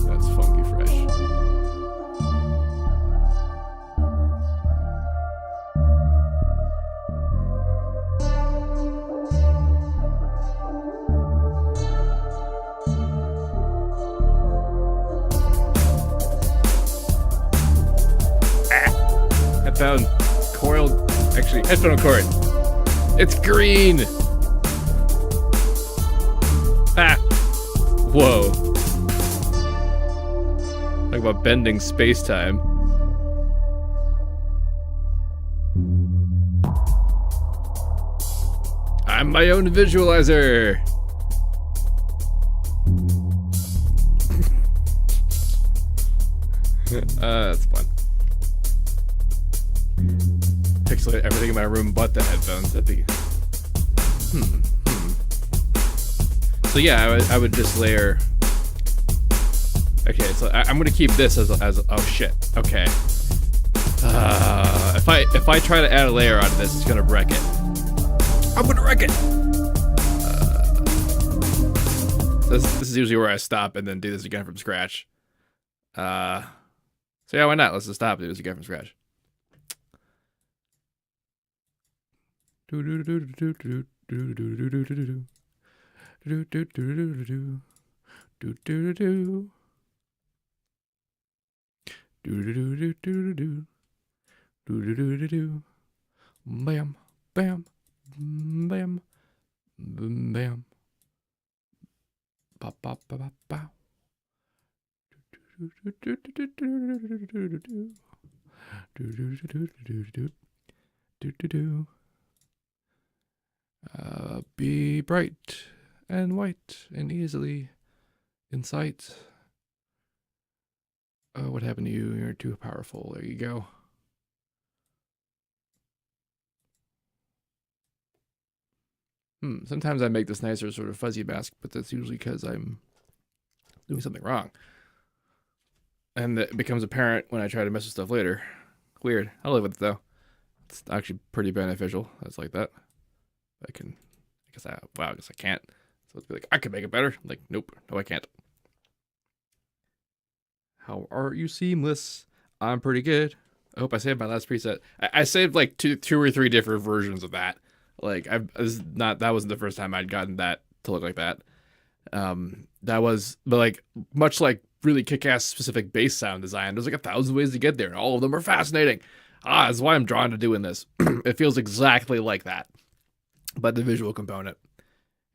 That's funky fresh. Headphone coiled, actually, headphone cord. It's green. Ah. Whoa. Talk about bending space-time. I'm my own visualizer. That's fun. Pixelate everything in my room but the headphones. That'd be... So yeah, I would just layer... Okay, so I'm gonna keep this as oh shit. Okay. If I try to add a layer onto this, it's gonna wreck it. I'm gonna wreck it. This is usually where I stop and then do this again from scratch. So yeah, why not? Let's just stop and do this again from scratch. Bam, bam, bam, bam. Pop, pop, pop, pop, pow. Be bright and white and easily in sight. What happened to you? You're too powerful. There you go. Sometimes I make this nicer sort of fuzzy mask, but that's usually because I'm doing something wrong. And it becomes apparent when I try to mess with stuff later. Weird. I'll live with it though. It's actually pretty beneficial. It's like that. I guess I can't. So it's be like, I can make it better. Like, nope, no I can't. How are you, Seamless? I'm pretty good. I hope I saved my last preset. I saved like two or three different versions of that. Like that wasn't the first time I'd gotten that to look like that. But like much like really kick-ass specific bass sound design, there's like 1,000 ways to get there, and all of them are fascinating. That's why I'm drawn to doing this. It feels exactly like that, but the visual component.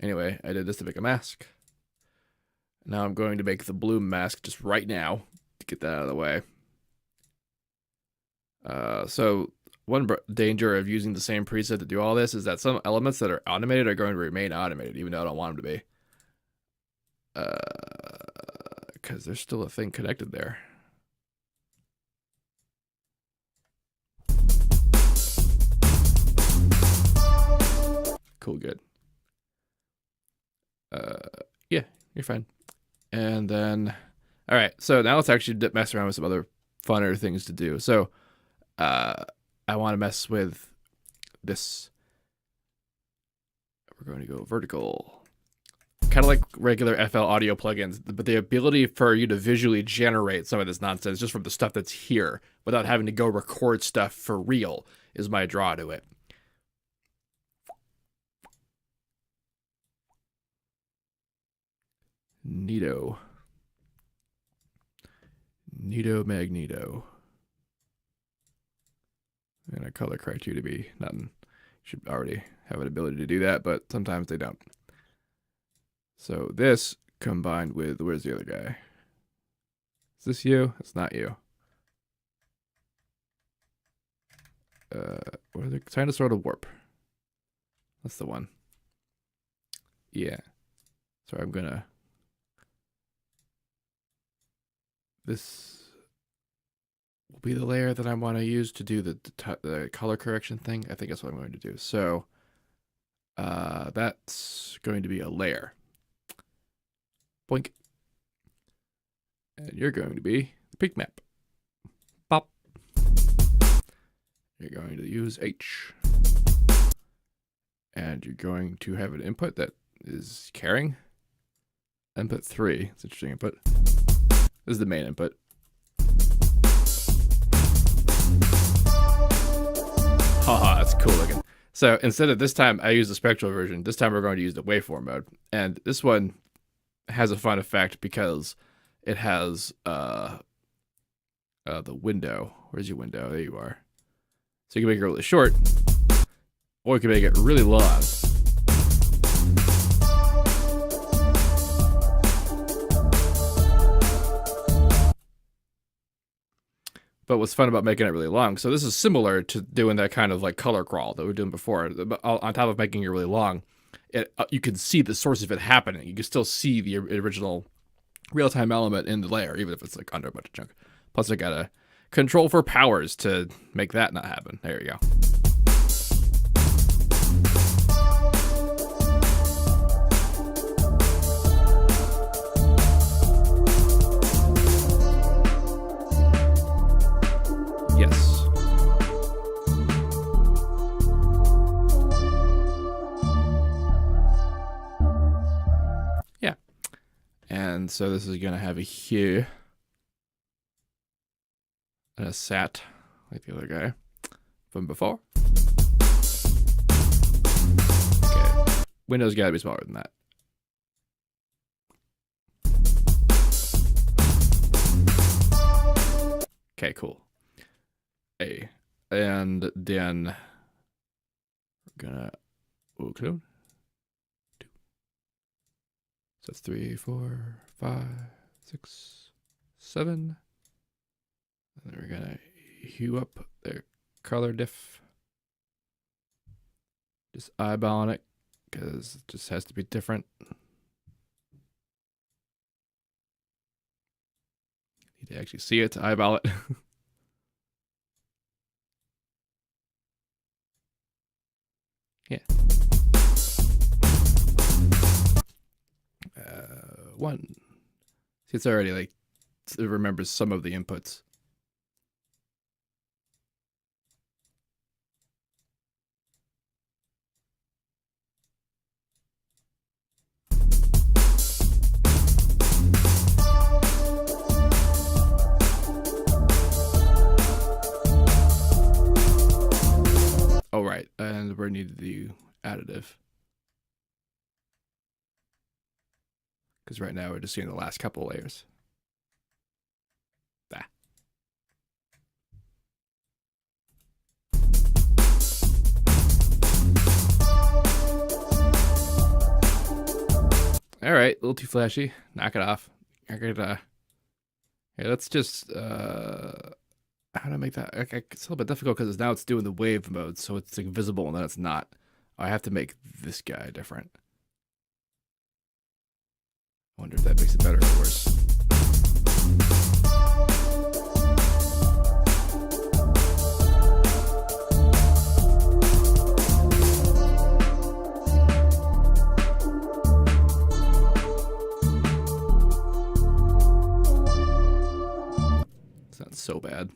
Anyway, I did this to make a mask. Now I'm going to make the bloom mask just right now to get that out of the way. So one danger of using the same preset to do all this is that some elements that are automated are going to remain automated, even though I don't want them to be. Because there's still a thing connected there. Cool, good. Yeah, you're fine. And then, all right, so now let's actually mess around with some other funner things to do. So, I want to mess with this. We're going to go vertical. kind of like regular FL audio plugins, but the ability for you to visually generate some of this nonsense just from the stuff that's here without having to go record stuff for real is my draw to it. Neato. Magneto. And I color correct you to be nothing. Should already have an ability to do that, but sometimes they don't. So this combined with, where's the other guy? Is this you? It's not you. What are they trying to sort of warp? That's the one. Yeah. So I'm gonna. This will be the layer that I want to use to do the color correction thing. I think that's what I'm going to do. So that's going to be a layer. Boink. And you're going to be the peak map. Pop. You're going to use H. And you're going to have an input that is carrying. Input 3. It's an interesting input. This is the main input. Haha, that's cool looking. So instead of this time I use the spectral version, this time we're going to use the waveform mode. And this one has a fun effect because it has the window. Where's your window? There you are. So you can make it really short, or you can make it really long. But what's fun about making it really long, so this is similar to doing that kind of like color crawl that we were doing before. But on top of making it really long, you can see the source of it happening. You can still see the original real-time element in the layer, even if it's like under a bunch of junk. Plus I got a control for powers to make that not happen. There you go. Yes. Yeah. And so this is going to have a hue and a sat like the other guy from before. Okay. Window's got to be smaller than that. Okay, cool. A. And then we're gonna clone. 2. So that's 3, 4, 5, 6, 7. And then we're gonna hue up their color diff. Just eyeballing it because it just has to be different. Need to actually see it to eyeball it. Yeah. 1. See, it's already like, it remembers some of the inputs. Oh, right. And we need to do additive. Because right now we're just seeing the last couple layers. Ah. All right, a little too flashy. Knock it off. Here, let's just how to make that? Okay, it's a little bit difficult because now it's doing the wave mode, so it's like visible and then it's not. I have to make this guy different. I wonder if that makes it better or worse. It's not so bad.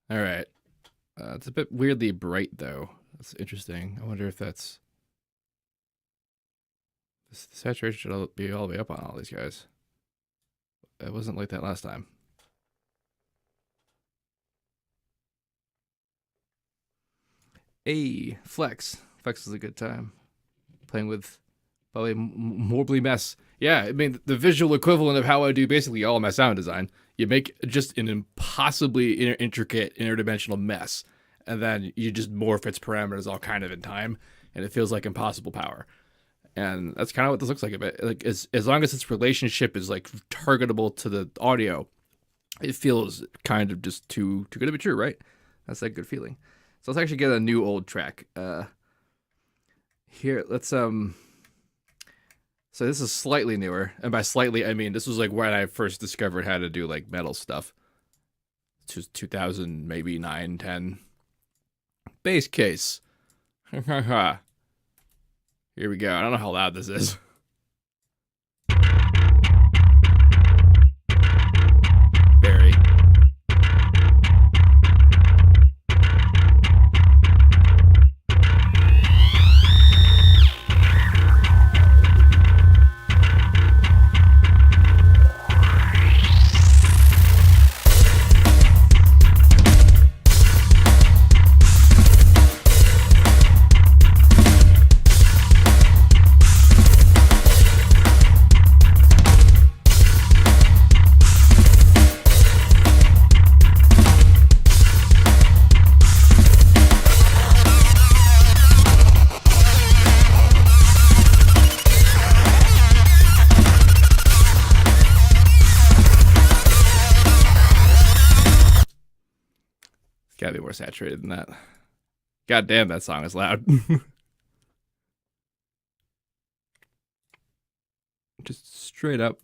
All right. It's a bit weirdly bright, though. That's interesting. I wonder if that's... The saturation should be all the way up on all these guys. It wasn't like that last time. Hey, flex. Flex is a good time. Playing with probably morbly mess. Yeah, I mean, the visual equivalent of how I do basically all my sound design. You make just an impossibly intricate, interdimensional mess, and then you just morph its parameters all kind of in time, and it feels like impossible power. And that's kind of what this looks like a bit. Like as long as its relationship is like targetable to the audio, it feels kind of just too good to be true, right? That's that good feeling. So let's actually get a new old track. Here, let's So this is slightly newer, and by slightly I mean this was like when I first discovered how to do like metal stuff. It's just 2000, maybe 9, 10. Bass case. Here we go. I don't know how loud this is. Very. Gotta be more saturated than that. God damn, that song is loud. Just straight up.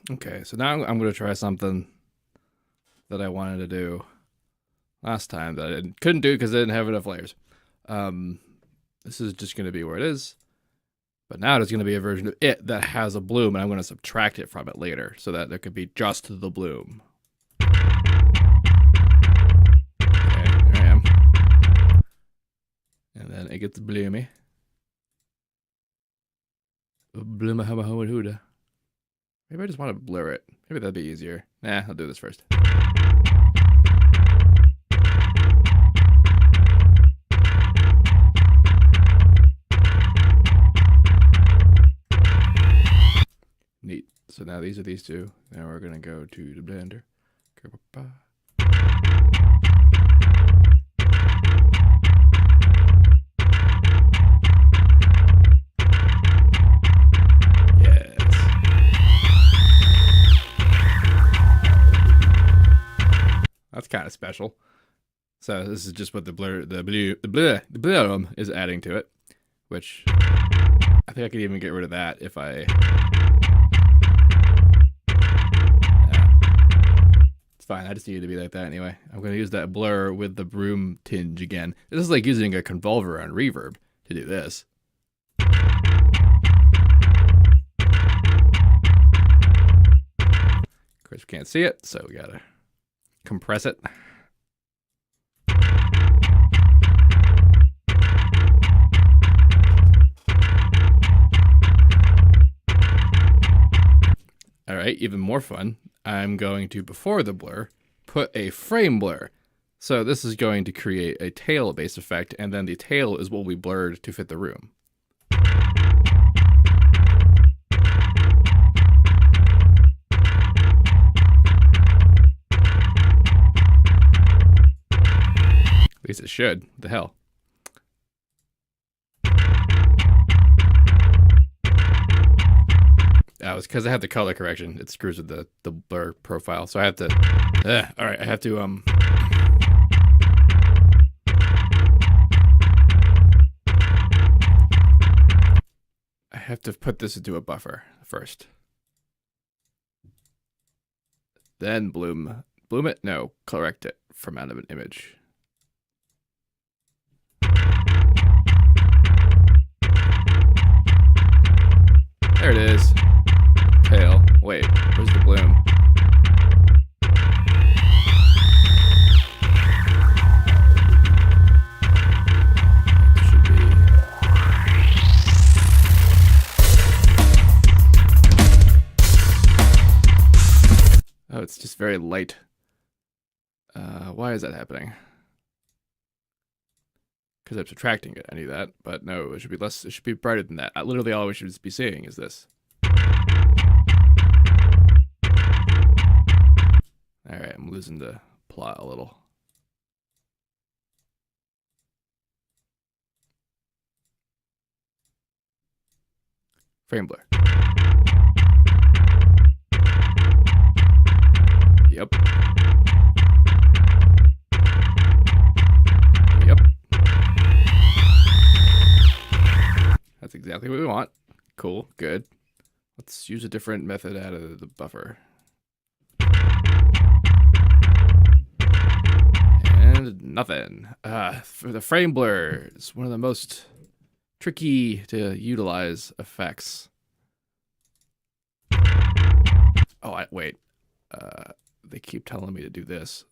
Okay, so now I'm going to try something that I wanted to do last time that I couldn't do because I didn't have enough layers. This is just going to be where it is. But now there's going to be a version of it that has a bloom, and I'm going to subtract it from it later so that there could be just the bloom. Okay, there I am. And then it gets bloomy. Bloomahamahoodhuda. Maybe I just want to blur it. Maybe that'd be easier. Nah, I'll do this first. Neat. So now these are these two. Now we're going to go to the blender. That's kind of special. So this is just what the bloom is adding to it, which I think I could even get rid of that if I. It's fine. I just need it to be like that anyway. I'm going to use that blur with the broom tinge again. This is like using a convolver on reverb to do this. Of course, we can't see it, so we gotta compress it. All right, even more fun. I'm going to, before the blur, put a frame blur. So this is going to create a tail base effect, and then the tail is what we blurred to fit the room. At least it should. What the hell? Oh, it's because I have the color correction. It screws with the blur profile. So I have to... all right, I have to... I have to put this into a buffer first. Then bloom it? No, correct it from out of an image. There it is. Tail. Wait, where's the bloom? Should be. Oh, it's just very light. Why is that happening? Because I'm subtracting it. I knew that, but no, it should be less. It should be brighter than that. Literally, all we should be seeing is this. All right, I'm losing the plot a little. Frame blur. Yep. Yep. That's exactly what we want. Cool, good. Let's use a different method out of the buffer. And nothing. For the frame blur, it's one of the most tricky to utilize effects. Oh, wait. They keep telling me to do this.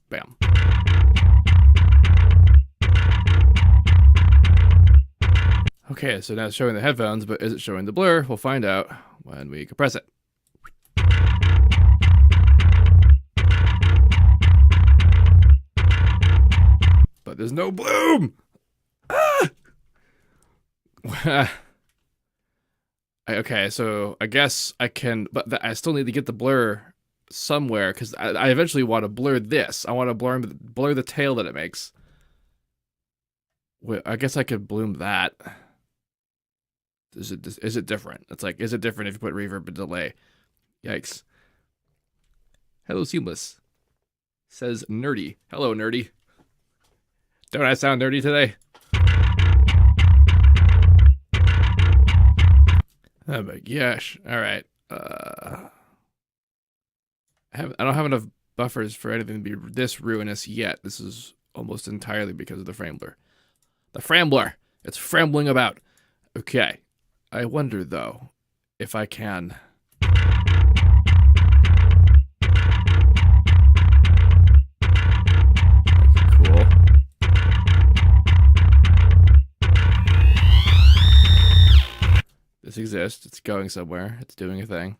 Bam. Okay, so now it's showing the headphones, but is it showing the blur? We'll find out when we compress it. But there's no bloom! Ah! Okay, so I guess I can, but I still need to get the blur somewhere, because I eventually want to blur this. I want to blur the tail that it makes. Wait, I guess I could bloom that. Is it different? It's like, is it different if you put reverb and delay? Yikes. Hello, Seamless. Says nerdy. Hello, nerdy. Don't I sound nerdy today? Oh my gosh. All right. I don't have enough buffers for anything to be this ruinous yet. This is almost entirely because of the frame blur. The frame blur. It's frambling about. Okay. I wonder, though, if I can... Cool. This exists. It's going somewhere. It's doing a thing.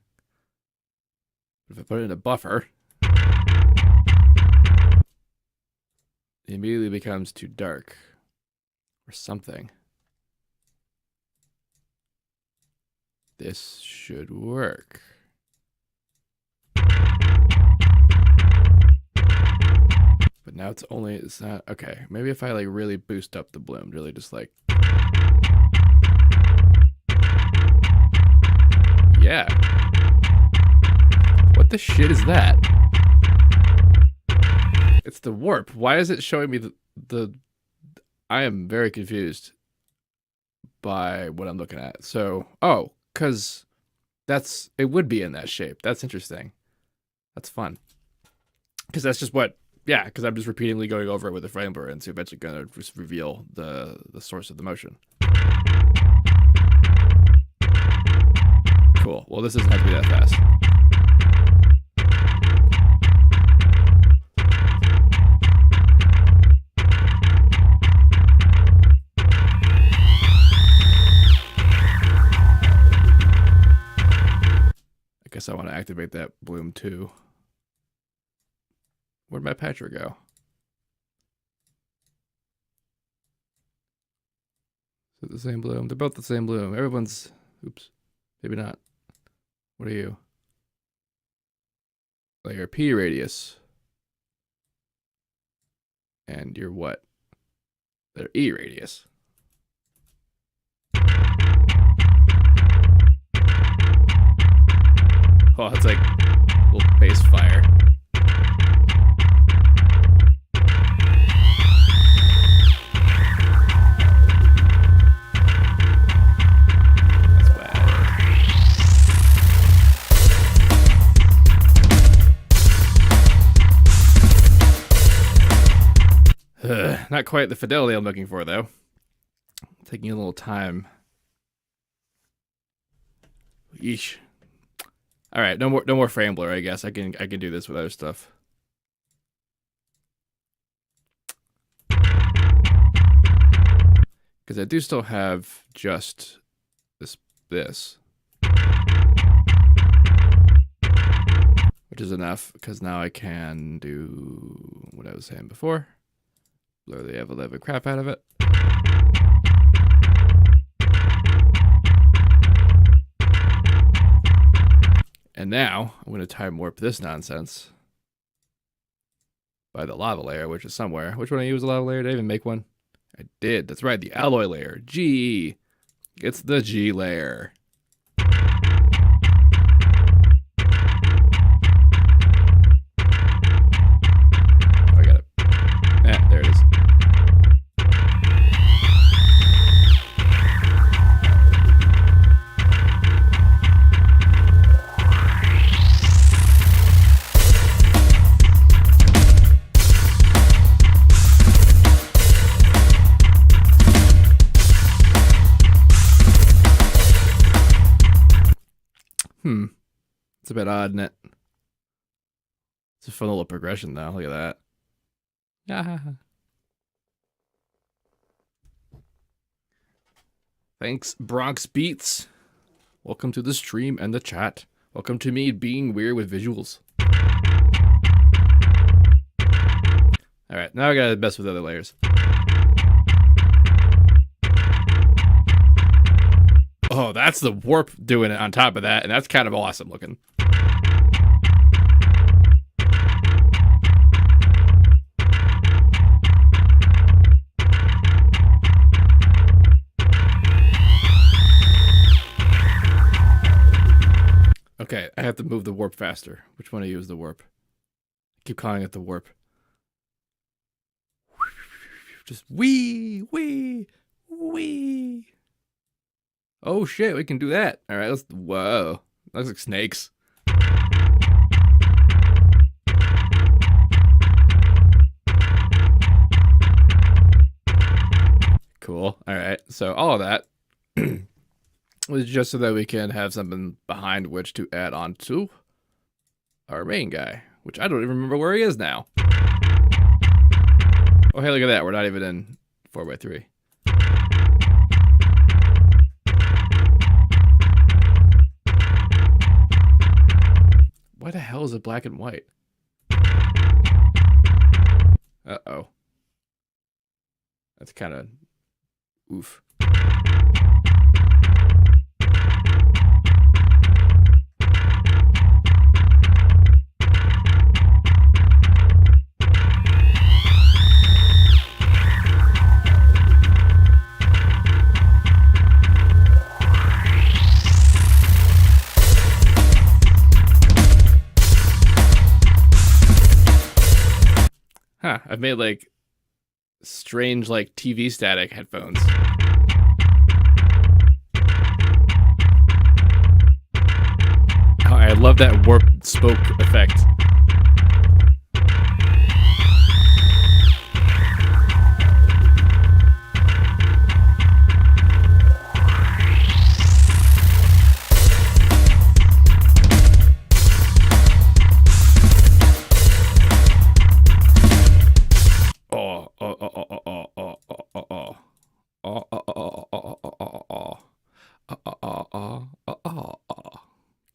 If I put it in a buffer, it immediately becomes too dark. Or something. This should work. But now it's not, okay. Maybe if I like really boost up the bloom, really just like. Yeah. What the shit is that? It's the warp. Why is it showing me the I am very confused by what I'm looking at. So, oh, because it would be in that shape. That's interesting. That's fun. Because that's just what, yeah, because I'm just repeatedly going over it with a frame blur, and it's eventually going to just reveal the source of the motion. Cool. Well, this doesn't have to be that fast. I guess I want to activate that bloom too. Where'd my patcher go? Is it the same bloom? They're both the same bloom. Everyone's, oops, maybe not. What are you? Layer P radius. And you're what? They're E radius. Oh, it's like a little base fire. That's bad. Not quite the fidelity I'm looking for, though. Taking a little time. Yeesh. All right, no more frame blur. I guess I can do this with other stuff. Because I do still have just this, which is enough. Because now I can do what I was saying before. Blur the ever-living crap out of it. And now I'm going to time warp this nonsense by the lava layer, which is somewhere. Which one I use the lava layer? Did I even make one? I did. That's right. The alloy layer. G. It's the G layer. I got it. Ah, there it is. It's a bit odd, isn't it? It's a fun little progression, though. Look at that. Yeah. Thanks, Bronx Beats. Welcome to the stream and the chat. Welcome to me being weird with visuals. All right, now I gotta mess with other layers. Oh, that's the warp doing it on top of that, and that's kind of awesome looking. Okay, I have to move the warp faster. Which one I use the warp? I keep calling it the warp. Just wee. Oh shit, we can do that. All right, let's. Whoa, that looks like snakes. Cool. All right, so all of that was just so that we can have something behind which to add on to our main guy, which I don't even remember where he is now. Oh, hey, look at that. We're not even in 4x3. Why the hell is it black and white? Uh-oh. That's kind of oof. Huh, I've made like strange like TV static headphones. Oh, I love that warp spoke effect.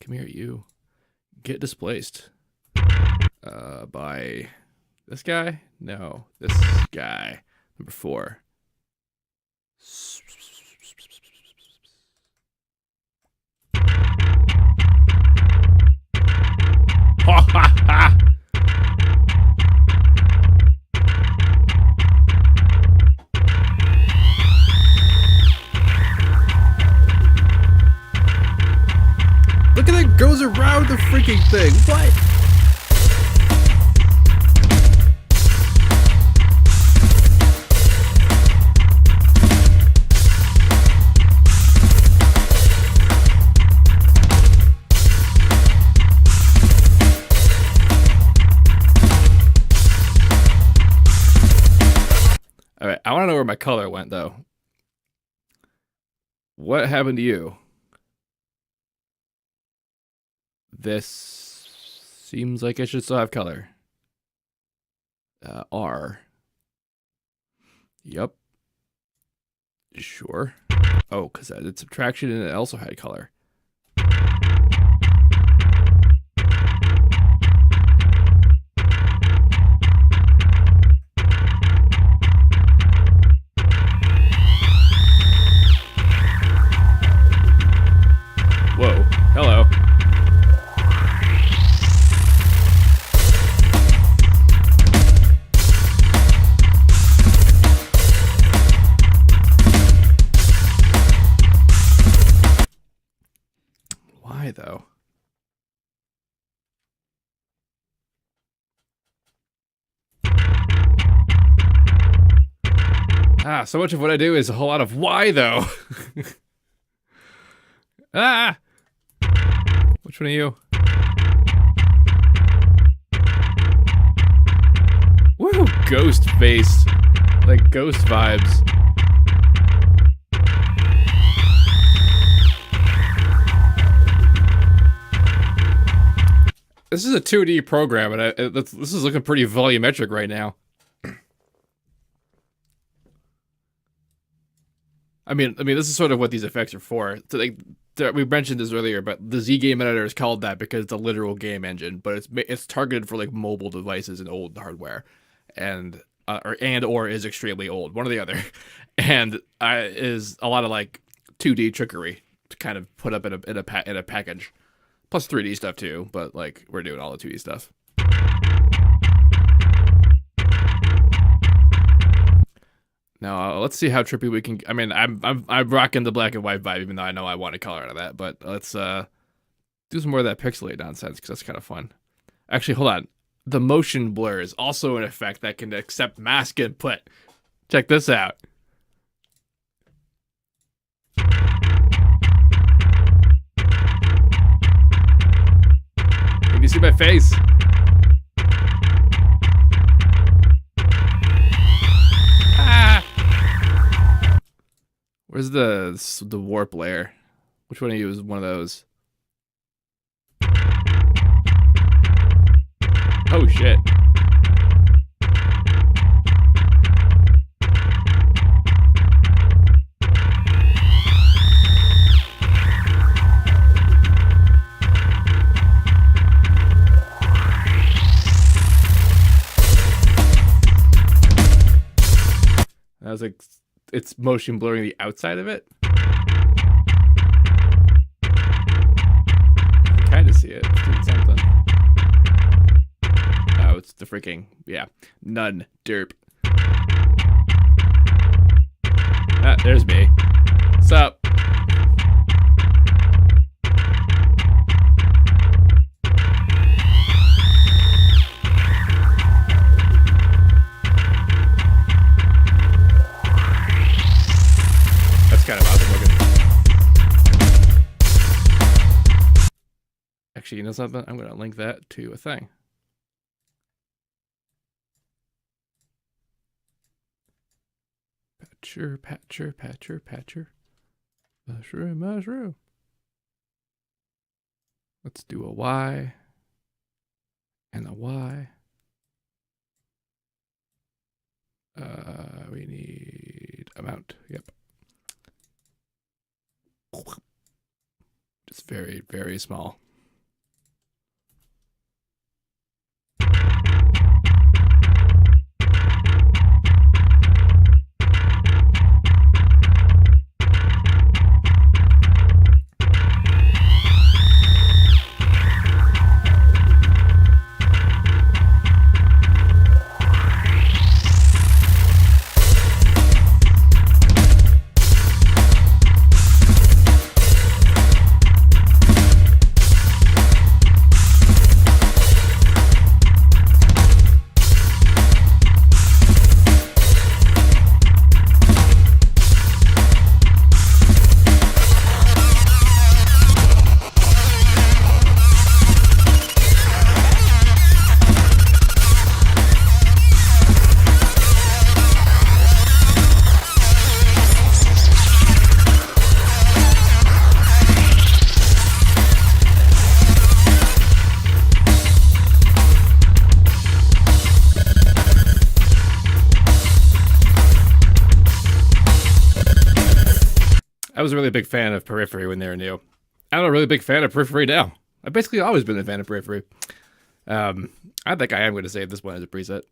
Come here, you. Get displaced. By this guy? No, this guy. Number 4. Ha ha ha! Look at that, goes around the freaking thing. What? All right, I want to know where my color went though. What happened to you? This seems like it should still have color. R. Yep. Sure. Oh, because I did subtraction and it also had color. Whoa. Hello. Why though? So much of what I do is a whole lot of why though. Which one are you? Woo! Ghost face. Like ghost vibes. This is a 2D program, and this is looking pretty volumetric right now. I mean, this is sort of what these effects are for. So we mentioned this earlier, but the Z game editor is called that because it's a literal game engine, but it's targeted for like mobile devices and old hardware, and or is extremely old, one or the other, and is a lot of like 2D trickery to kind of put up in a package, plus 3D stuff too. But like we're doing all the 2D stuff. Now let's see how trippy we can. I mean, I'm rocking the black and white vibe, even though I know I want a color out of that. But let's do some more of that pixelate nonsense because that's kind of fun. Actually, hold on. The motion blur is also an effect that can accept mask input. Check this out. Can you see my face? Where's the warp layer? Which one of you is one of those? Oh shit. I was like, it's motion blurring the outside of it. I can kind of see it. It's doing something. Oh, it's the freaking, yeah. None. Derp. Ah, there's me. What's up? Kind of awesome looking. Actually, you know something? I'm going to link that to a thing. Patcher. Mushroom. Let's do a Y and a Y. We need amount. Yep. Just very, very small. I was a really big fan of Periphery when they were new. I'm a really big fan of Periphery now. I've basically always been a fan of Periphery. I think I am going to save this one as a preset.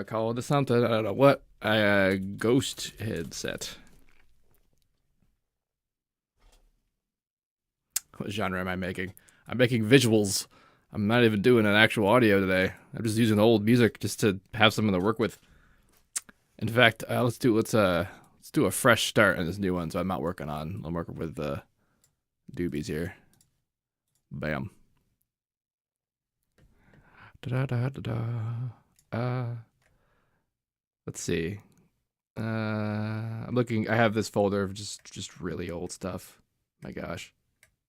Call it something. I don't know what. Ghost headset. What genre am I making? I'm making visuals. I'm not even doing an actual audio today. I'm just using old music just to have something to work with. In fact, let's do a fresh start on this new one. So I'm working with doobies here. Bam. Let's see. I'm looking. I have this folder of just really old stuff. My gosh,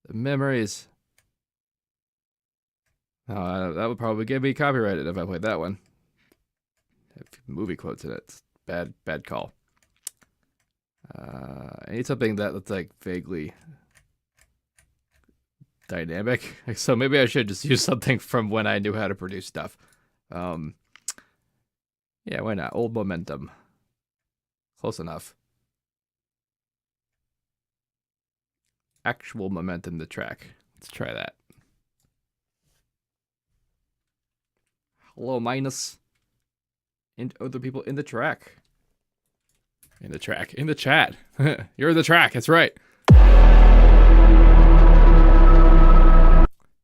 the memories. That would probably get me copyrighted if I played that one. Have movie quotes in it. It's bad call. I need something that's like vaguely dynamic. So maybe I should just use something from when I knew how to produce stuff. Yeah, why not? Old Momentum. Close enough. Actual momentum to track. Let's try that. Hello, minus. And other people in the track. In the chat. You're in the track, that's right.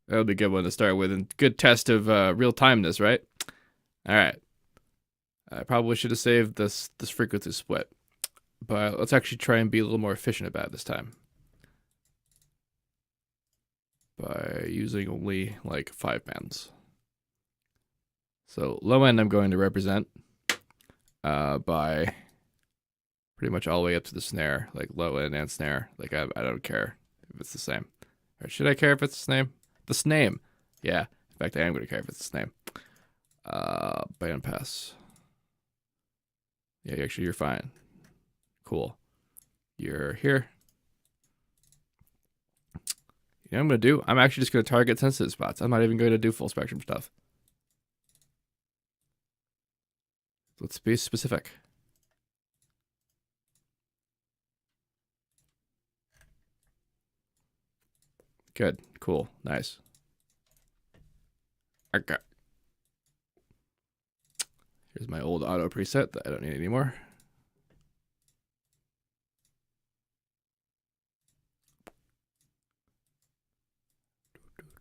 That'll be a good one to start with, and good test of real timeness, right? All right. I probably should have saved this frequency split, but let's actually try and be a little more efficient about it this time by using only like 5 bands. So low end I'm going to represent by pretty much all the way up to the snare, like low end and snare. Like I don't care if it's the same. Or should I care if it's the same? The sname. Yeah. In fact, I am going to care if it's the same. Band pass. Yeah, actually, you're fine. Cool. You're here. You know what I'm going to do? I'm actually just going to target sensitive spots. I'm not even going to do full spectrum stuff. Let's be specific. Good. Cool. Nice. Okay. Here's my old auto preset that I don't need anymore.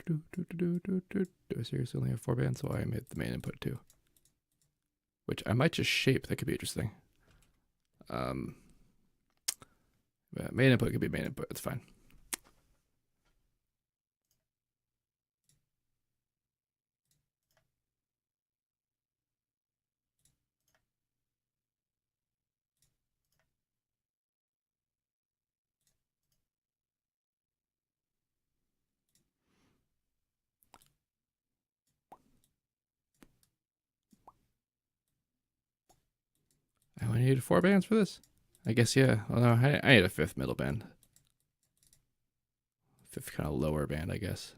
Do I seriously only have 4 bands? So I made the main input too. Which I might just shape. That could be interesting. Main input could be main input. It's fine. I only need 4 bands for this? I guess, yeah. Oh, no, I need a 5th middle band. 5th kind of lower band, I guess.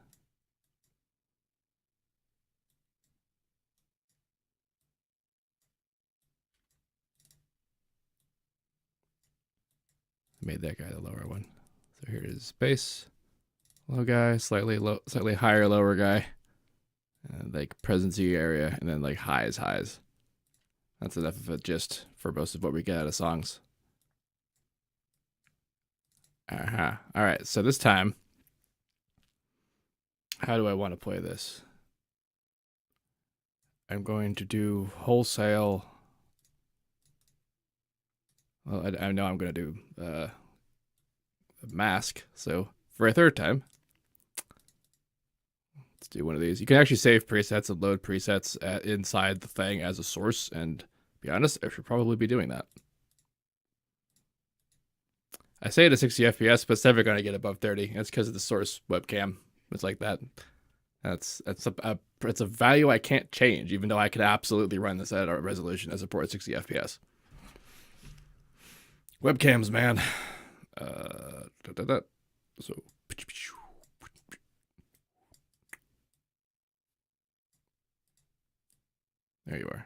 I made that guy the lower one. So here is bass. Low guy, slightly higher lower guy. Like presency area, and then like highs. That's enough of a gist for most of what we get out of songs. All right, so this time, how do I want to play this? I'm going to do wholesale. Well, I know I'm going to do a mask. So for a 3rd time, let's do one of these. You can actually save presets and load presets inside the thing as a source. And to be honest, I should probably be doing that. I say it at 60 FPS, but it's never going to get above 30. It's because of the source webcam. It's like that. It's a value I can't change, even though I could absolutely run this at a resolution that supports 60 FPS. Webcams, man. So There you are.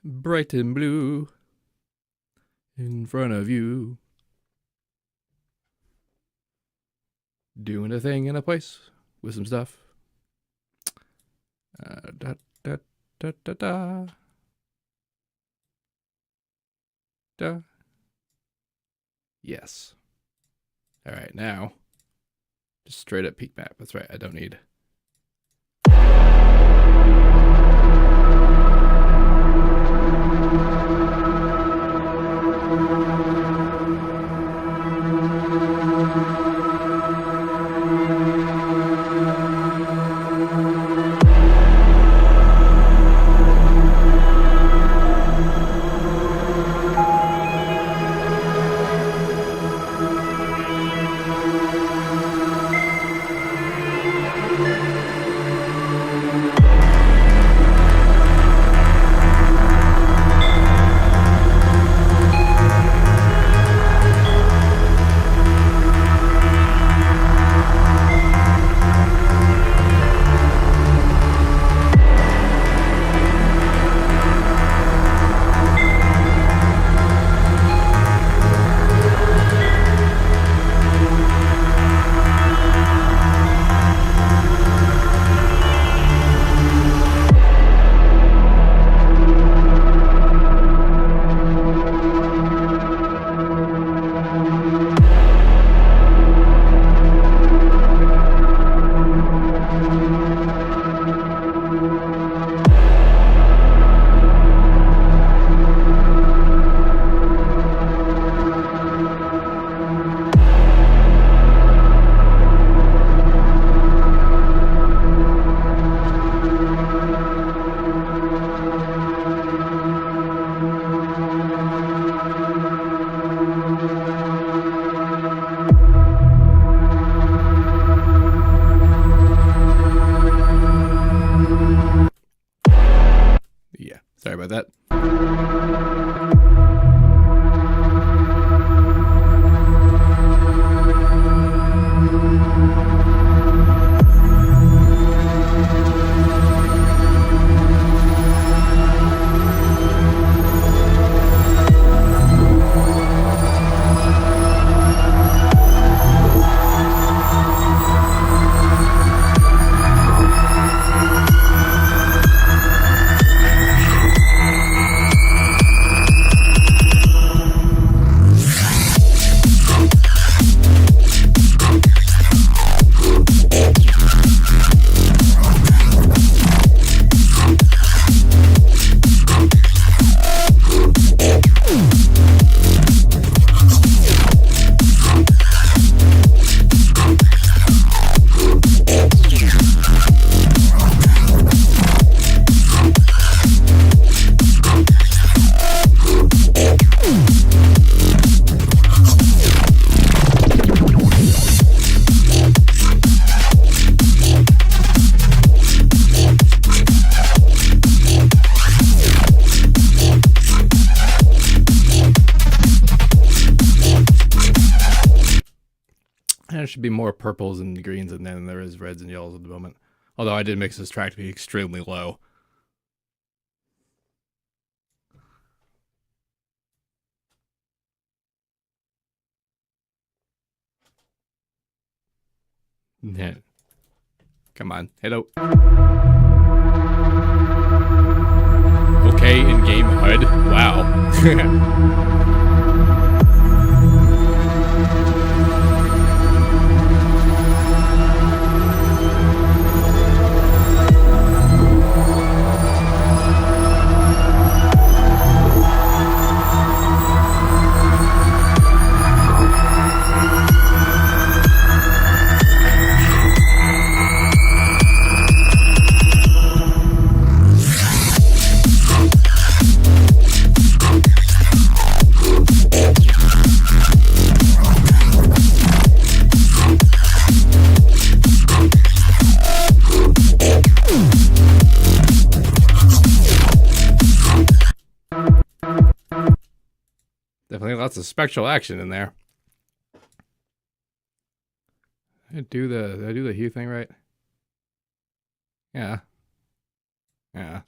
Bright and blue in front of you. Doing a thing in a place with some stuff. Da, da, da, da, da. Da. Yes. All right, now just straight up peak map. That's right. I don't need. Yeah, sorry about that. There should be more purples and greens in there than there is reds and yellows at the moment. Although I did mix this track to be extremely low. Yeah. Come on. Hello. Okay, in-game HUD. Wow. Definitely lots of spectral action in there. Did I do the hue thing right? Yeah. Yeah.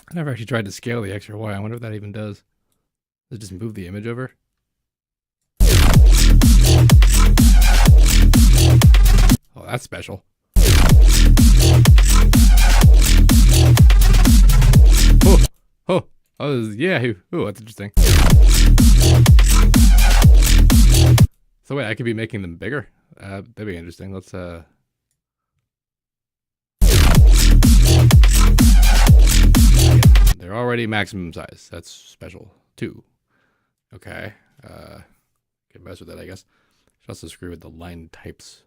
I never actually tried to scale the X or Y. I wonder if that even does. Does it just move the image over? Oh, that's special. Oh, yeah. Oh, that's interesting. So wait, I could be making them bigger. That'd be interesting. Let's they're already maximum size. That's special too. Okay. Can mess with that, I guess. Should also screw with the line types.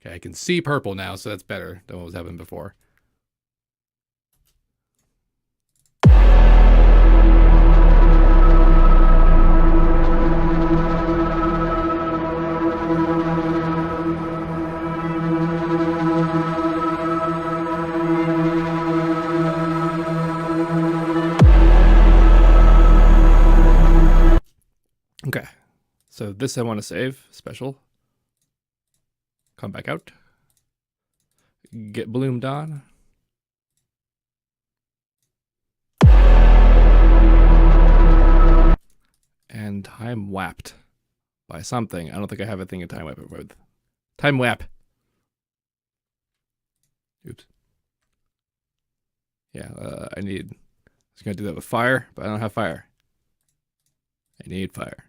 Okay, I can see purple now, so that's better than what was happening before. Okay, so this I want to save, special. Come back out. Get bloomed on. And time whapped by something. I don't think I have a thing in time wrap with. Time wrap. Oops. Yeah, I was gonna do that with fire, but I don't have fire. I need fire.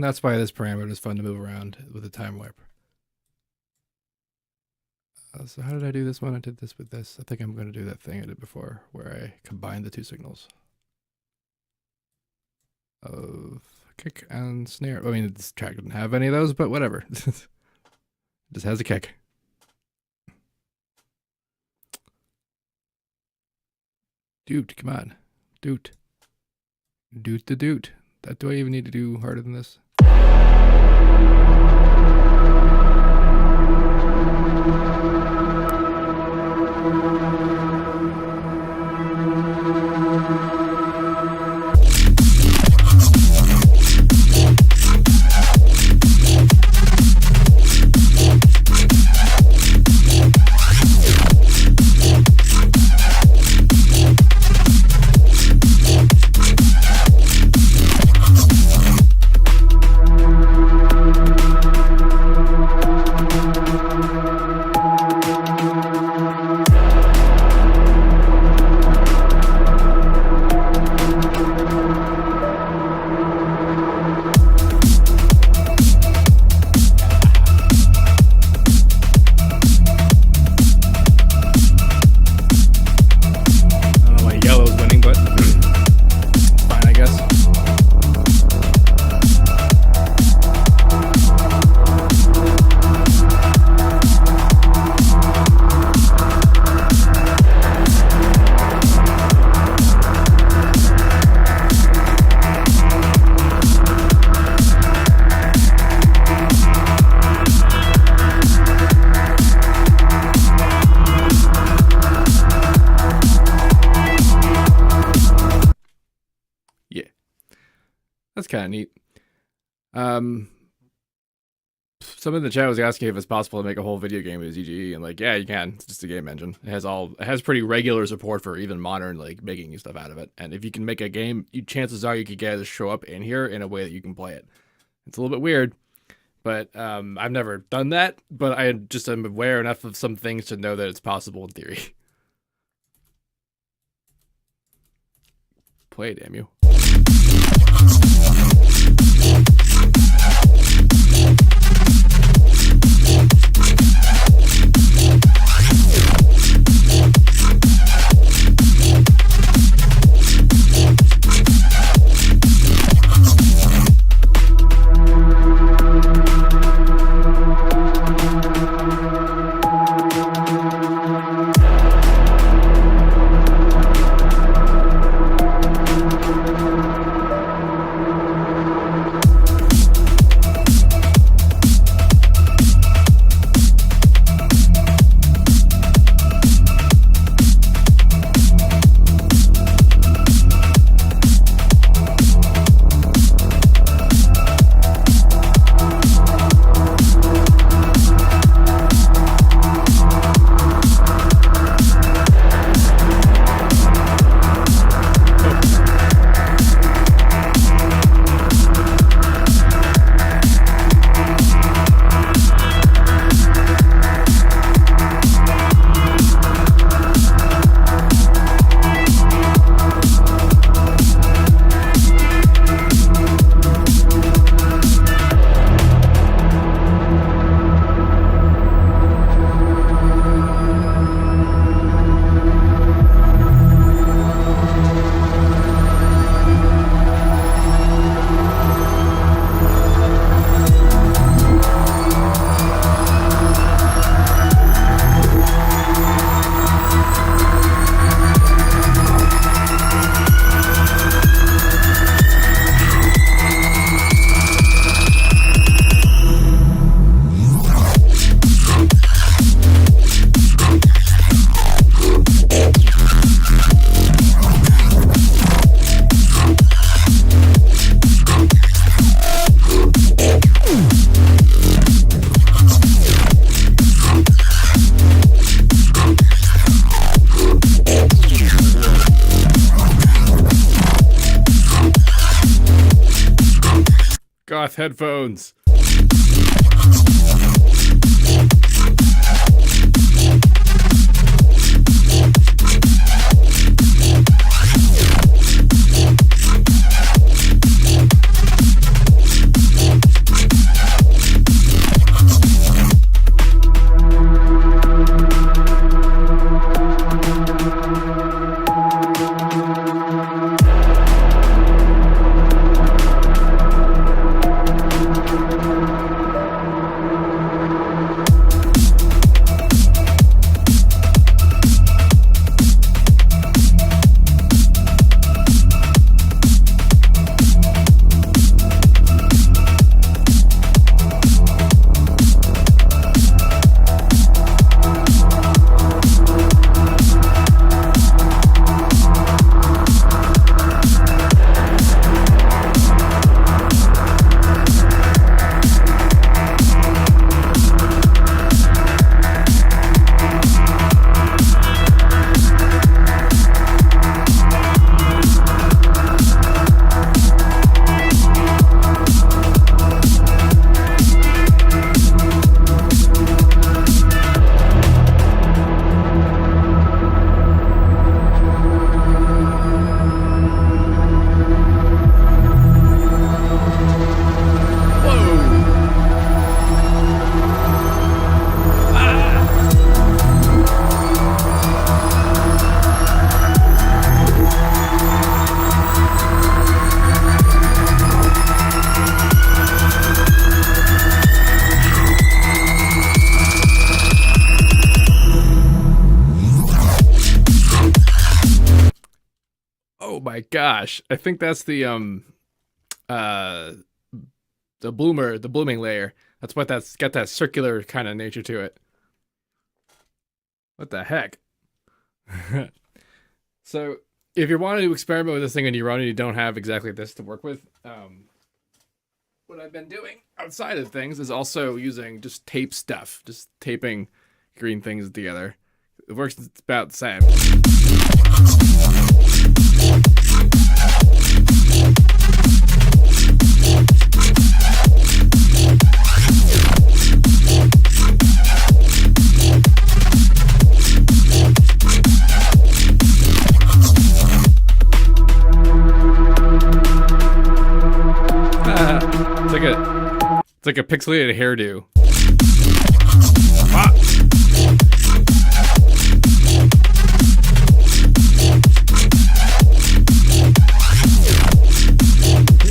And that's why this parameter is fun to move around with a time warp. So how did I do this one? I did this with this. I think I'm going to do that thing I did before where I combine the two signals of kick and snare. I mean, this track didn't have any of those, but whatever. It just has a kick. Dude, come on. Dude. Doot the doot. That do I even need to do harder than this? That's kind of neat. Someone in the chat was asking if it's possible to make a whole video game with ZGE, and like, yeah, you can. It's just a game engine. It has pretty regular support for even modern like making stuff out of it. And if you can make a game, chances are you could get it to show up in here in a way that you can play it. It's a little bit weird, but I've never done that. But I just am aware enough of some things to know that it's possible in theory. Play, damn you. Goth headphones. my gosh. I think that's the blooming layer. That's what that's got, that circular kind of nature to it. What the heck? So if you're wanting to experiment with this thing on your own and you don't have exactly this to work with, what I've been doing outside of things is also using just tape stuff, just taping green things together. It works about the same. It's like a pixelated hairdo. Ah!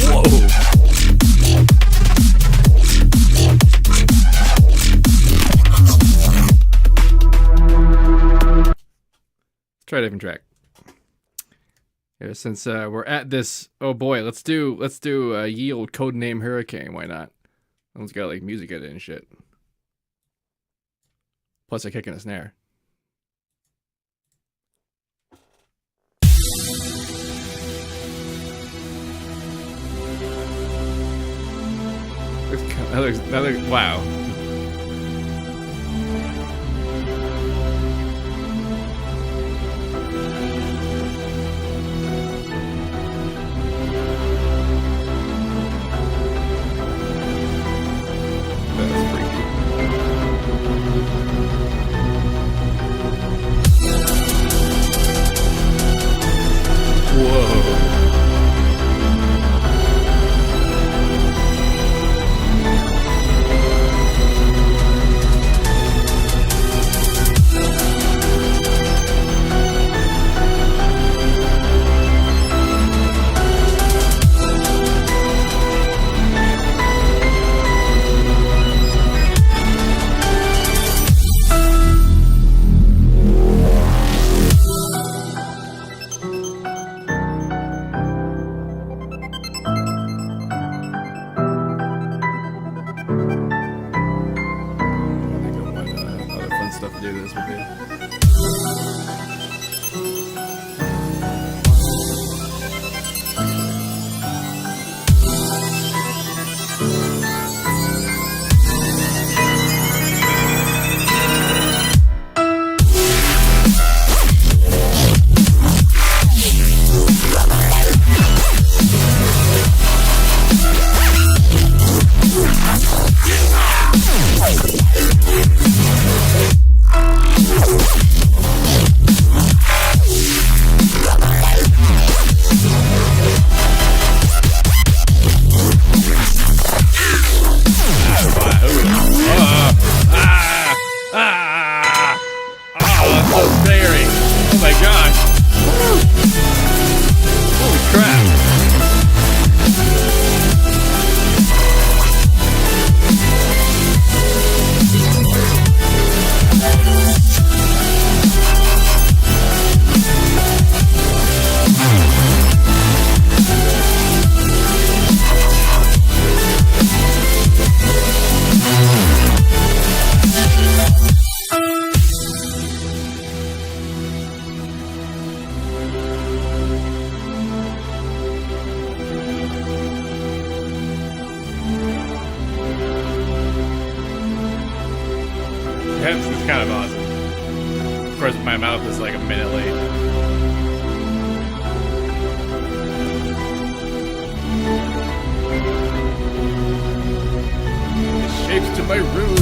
Whoa! Let's try a different track. Here, since we're at this, oh boy, let's do ye old Codename Hurricane. Why not? Someone's got like music in it and shit. Plus a kick and a snare. Another wow. It's kind of awesome. Of course, my mouth is like a minute late. Shapes to my room.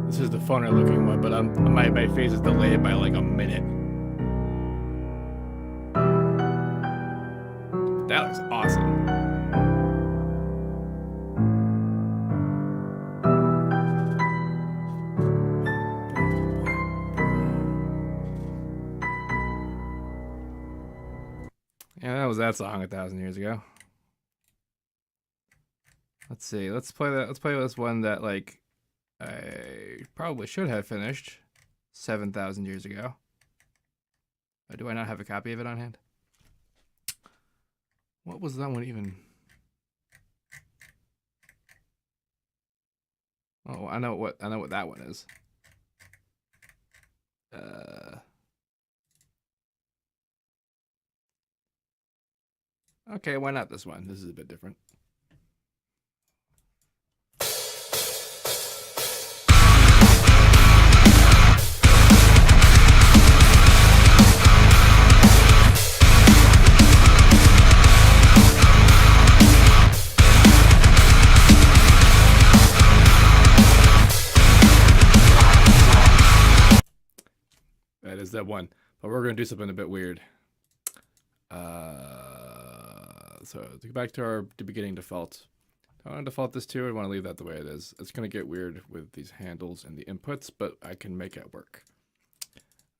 This is the funner looking one, but my face is delayed by like a minute. That looks awesome. Yeah, that was that song 1,000 years ago. Let's see. Let's play that. Let's play this one that like I probably should have finished 7,000 years ago. Or do I not have a copy of it on hand? What was that one even? Oh, I know what that one is. Okay, why not this one? This is a bit different. That is that one. But we're going to do something a bit weird. So to go back to the beginning default. I want to default this to. I want to leave that the way it is. It's going to get weird with these handles and the inputs, but I can make it work.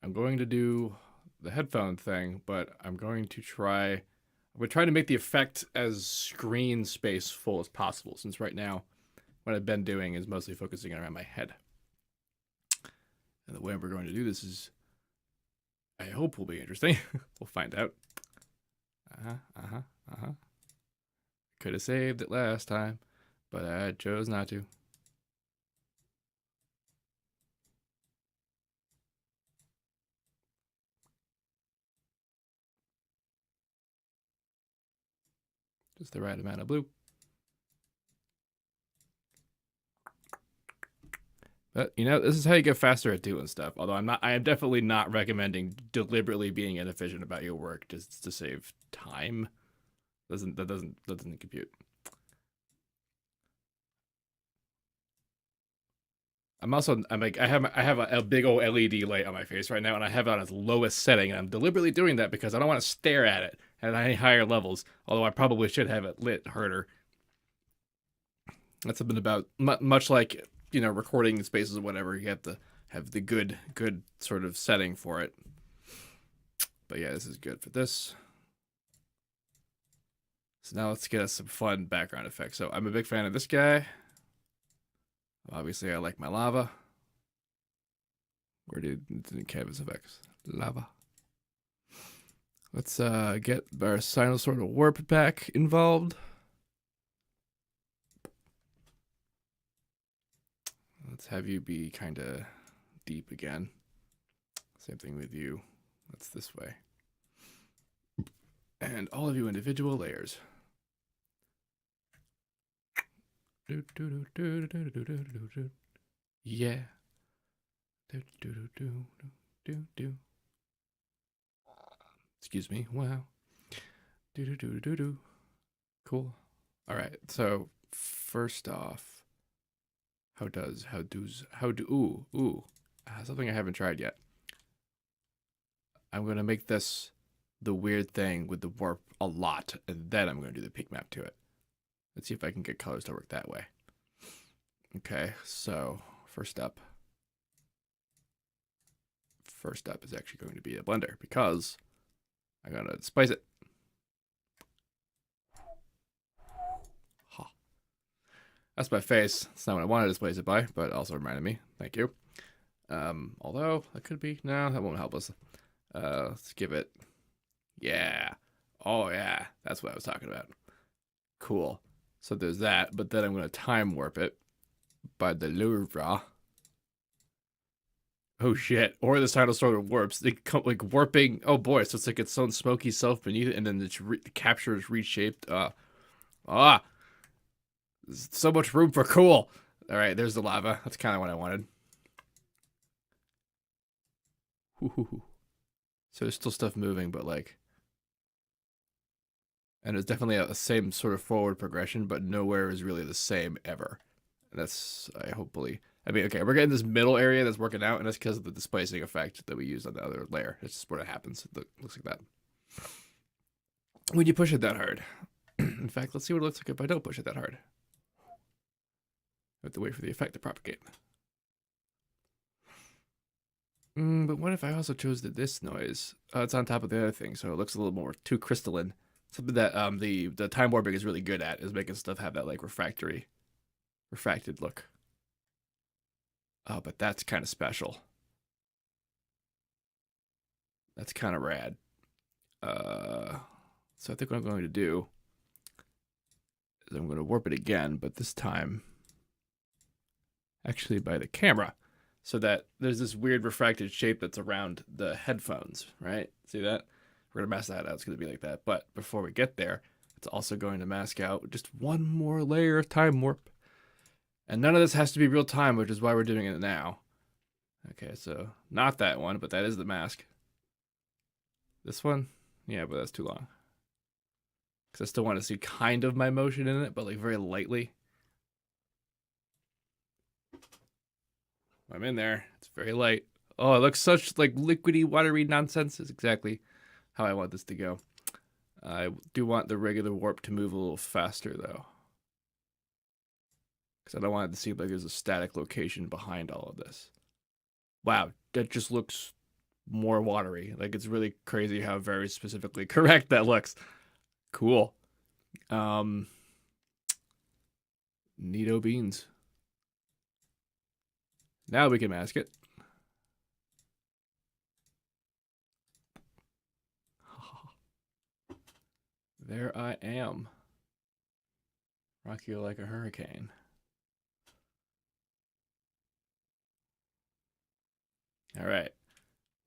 I'm going to do the headphone thing, but I'm going to try to make the effect as screen space full as possible, since right now what I've been doing is mostly focusing around my head. And the way we're going to do this is, I hope, will be interesting. We'll find out. Could have saved it last time, but I chose not to. Just the right amount of blue. But you know, this is how you get faster at doing stuff. Although I am definitely not recommending deliberately being inefficient about your work just to save time. That doesn't compute. I'm like I have a big old LED light on my face right now, and I have it on its lowest setting, and I'm deliberately doing that because I don't want to stare at it at any higher levels. Although I probably should have it lit harder. That's something about much like, you know, recording spaces or whatever. You have to have the good sort of setting for it. But yeah, this is good for this. So now let's get us some fun background effects. So I'm a big fan of this guy. Obviously, I like my lava. Where did the canvas effects? Lava. Let's get our sinusoidal warp pack involved. Let's have you be kind of deep again. Same thing with you. That's this way. And all of you individual layers. Yeah. Excuse me. Wow. Cool. All right. So first off, something I haven't tried yet. I'm gonna make this the weird thing with the warp a lot, and then I'm gonna do the peak map to it. Let's see if I can get colors to work that way. Okay, so first up is actually going to be a blender because I'm gonna displace it. Ha. That's my face. That's not what I wanted to displace it by, but it also reminded me. Thank you. Although that could be, no, that won't help us. Let's give it, yeah. Oh yeah, that's what I was talking about. Cool. So there's that, but then I'm going to time warp it by the Louvre. Oh shit. Or the title sort of warps. They come like warping. Oh boy, so it's like its own smoky self beneath it, and then the capture is reshaped. So much room for cool. All right, there's the lava. That's kind of what I wanted. So there's still stuff moving, but like, and it's definitely a same sort of forward progression, but nowhere is really the same ever. And that's I mean, okay, we're getting this middle area that's working out, and that's because of the displacing effect that we used on the other layer. It's just what it happens. It looks like that. When you push it that hard. In fact, let's see what it looks like if I don't push it that hard. I have to wait for the effect to propagate. But what if I also chose this noise? It's on top of the other thing, so it looks a little more too crystalline. Something that the time warping is really good at is making stuff have that like refracted look. Oh, but that's kind of special. That's kind of rad. So I think what I'm going to do is I'm going to warp it again, but this time actually by the camera, so that there's this weird refracted shape that's around the headphones, right? See that? We're going to mask that out. It's going to be like that. But before we get there, it's also going to mask out just one more layer of time warp. And none of this has to be real time, which is why we're doing it now. Okay, so not that one, but that is the mask. This one? Yeah, but that's too long. Because I still want to see kind of my motion in it, but like very lightly. I'm in there. It's very light. Oh, it looks such like liquidy, watery nonsense. Is exactly how I want this to go. I do want the regular warp to move a little faster, though. Because I don't want it to seem like there's a static location behind all of this. Wow, that just looks more watery. Like, it's really crazy how very specifically correct that looks. Cool. Neato beans. Now we can mask it. There I am. Rock you like a hurricane. All right.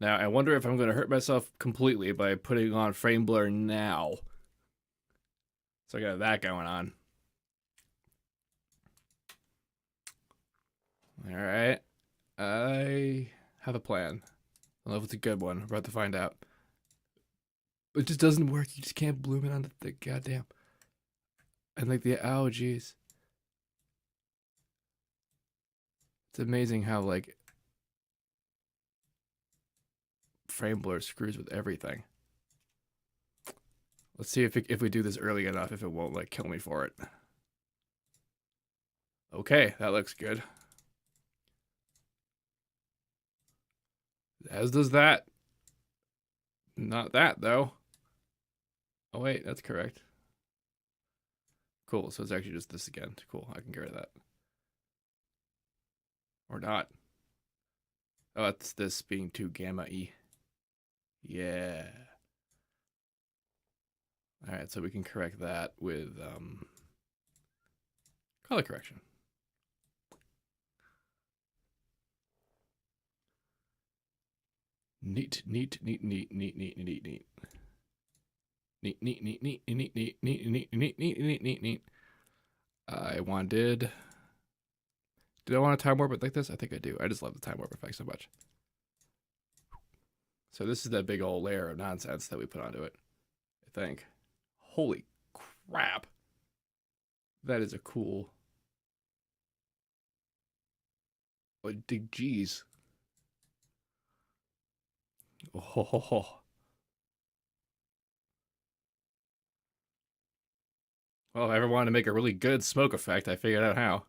Now, I wonder if I'm going to hurt myself completely by putting on frame blur now. So I got that going on. All right. I have a plan. I don't know if it's a good one. We're about to find out. It just doesn't work. You just can't bloom it on the goddamn. And like the, oh, geez. It's amazing how like frame blur screws with everything. Let's see if we do this early enough, if it won't like kill me for it. Okay, that looks good. As does that. Not that though. Oh wait, that's correct. Cool, so it's actually just this again. Cool, I can get rid of that. Or not. Oh, it's this being too gamma-y. Yeah. Alright, so we can correct that with color correction. Neat, neat, neat, neat, neat, neat, neat, neat. Neat, neat, neat, neat, neat, neat, neat, neat, neat, neat, neat, neat, neat. I wanted. Did I want to time warp it like this? I think I do. I just love the time warp effect so much. So this is that big old layer of nonsense that we put onto it, I think. Holy crap. That is a cool. What big G's. Oh. Well, if I ever wanted to make a really good smoke effect, I figured out how.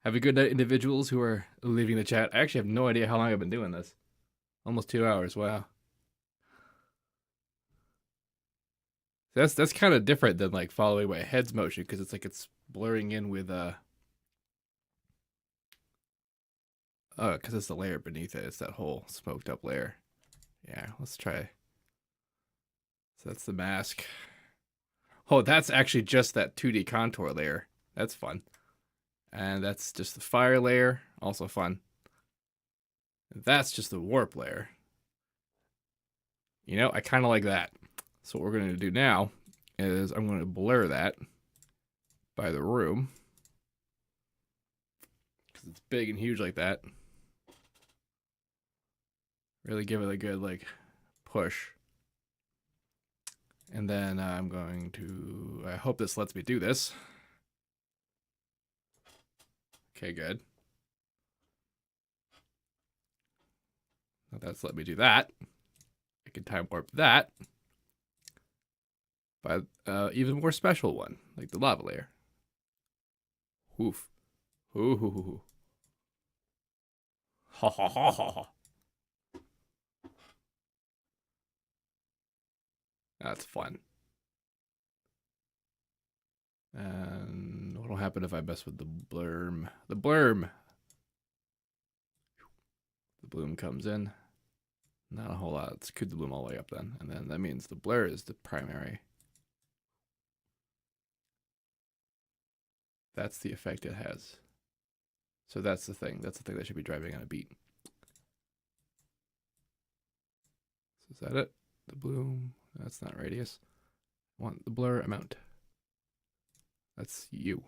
Have a good night, individuals who are leaving the chat. I actually have no idea how long I've been doing this. Almost 2 hours. Wow. That's kind of different than like following my head's motion, because it's like it's blurring in with oh, because it's the layer beneath it. It's that whole smoked up layer. Yeah, let's try. So that's the mask. Oh, that's actually just that 2D contour layer. That's fun. And that's just the fire layer. Also fun. That's just the warp layer. You know, I kind of like that. So what we're going to do now is I'm going to blur that by the room. Because it's big and huge like that. Really give it a good, like, push. And then I'm going to, I hope this lets me do this. Okay, good. Now that's let me do that. I can time warp that by even more special one, like the lava layer. Oof. Ooh. Ha ha ha ha ha. That's fun. And what'll happen if I mess with the blurm? The blurm. The bloom comes in. Not a whole lot. Let's could the bloom all the way up then. And then that means the blur is the primary. That's the effect it has. So that's the thing. That's the thing that should be driving on a beat. So is that it? The bloom. That's not radius. I want the blur amount. That's you.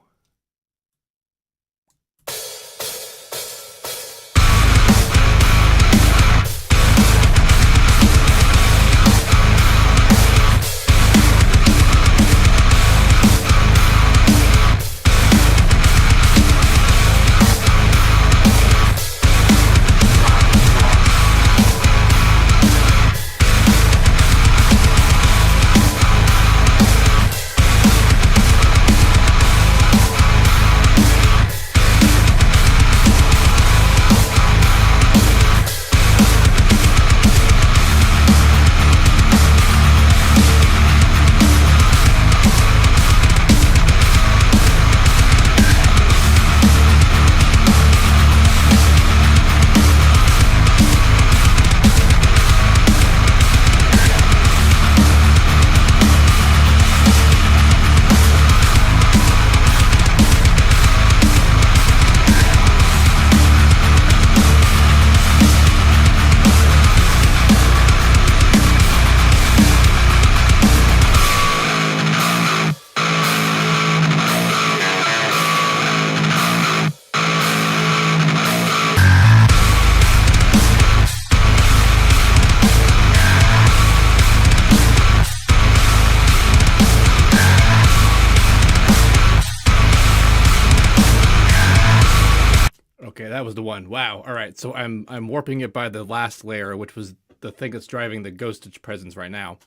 Okay, that was the one. Wow. All right. So I'm warping it by the last layer, which was the thing that's driving the ghostage presence right now.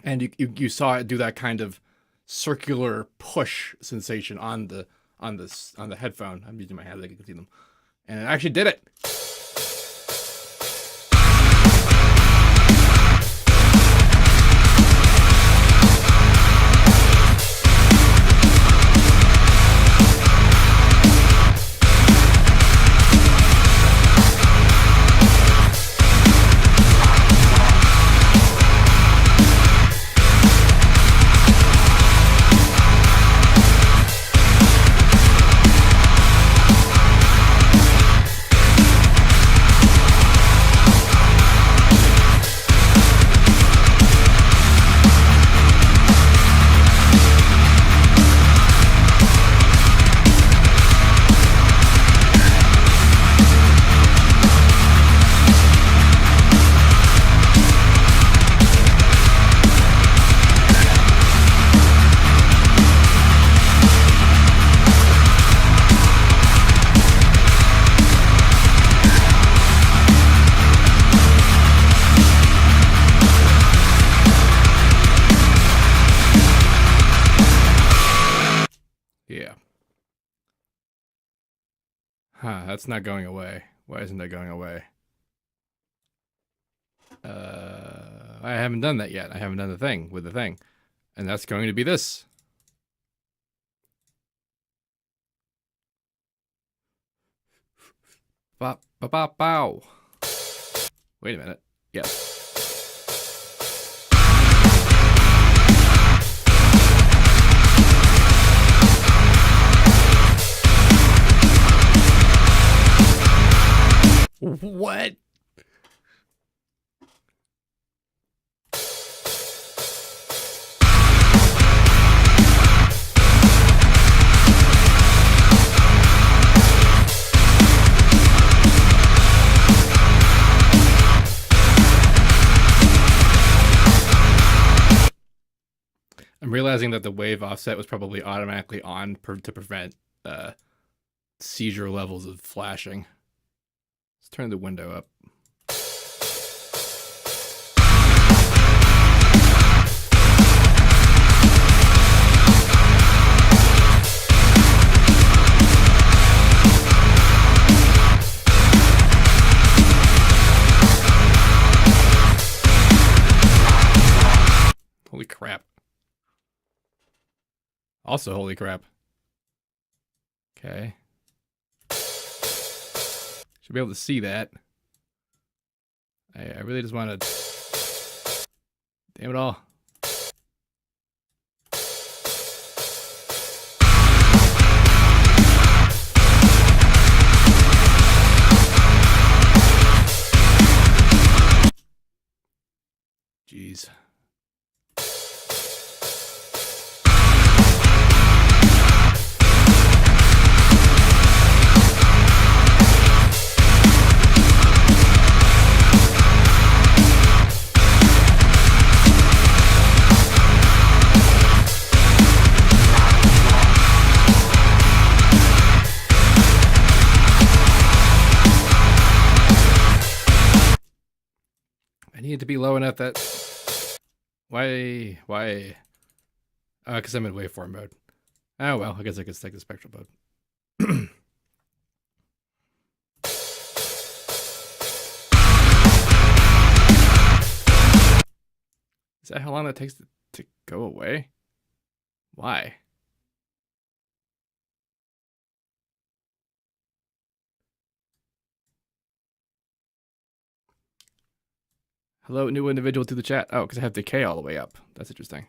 And you saw it do that kind of circular push sensation on the headphone. I'm using my hands so you can see them. And it actually did it. Yeah. Huh, that's not going away. Why isn't that going away? I haven't done that yet. I haven't done the thing with the thing. And that's going to be this. Bop, bop, bop, bow. Wait a minute. Yes. What? I'm realizing that the wave offset was probably automatically on to prevent seizure levels of flashing. Let's turn the window up. Holy crap. Also, holy crap. Okay. Should be able to see that. I really just want to... Damn it all. Jeez. I need to be low enough that... Why? Because I'm in waveform mode. Oh well, I guess I could stick the spectral mode. Is that how long that takes to go away? Why? Hello, new individual to the chat. Oh, because I have decay all the way up. That's interesting.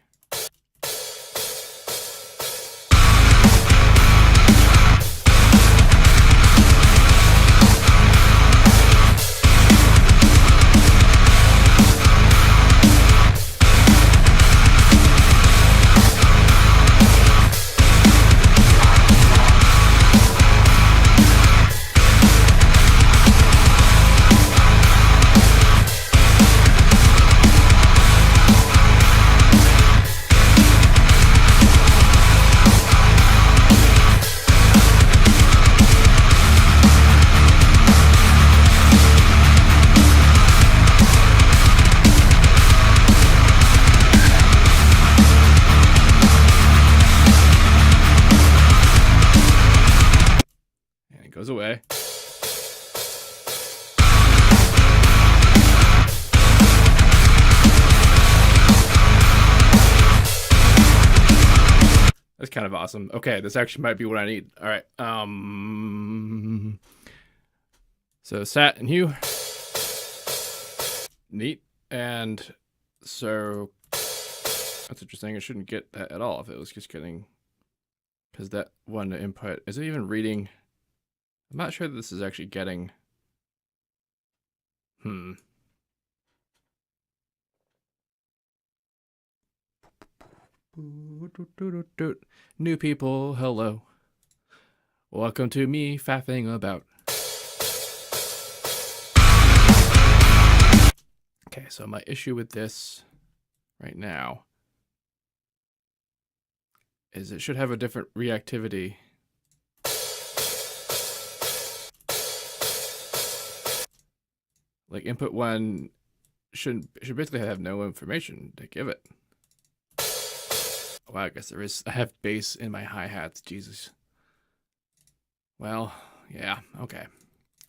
Goes away. That's kind of awesome. Okay, this actually might be what I need. All right. So sat and hue. Neat. And so that's interesting. I shouldn't get that at all if it was just getting, because that one input, is it even reading? I'm not sure that this is actually getting. New people, hello. Welcome to me faffing about. Okay, so my issue with this right now is it should have a different reactivity. Like input one should basically have no information to give it. Wow, I guess there is. I have bass in my hi-hats. Jesus. Well, yeah, okay.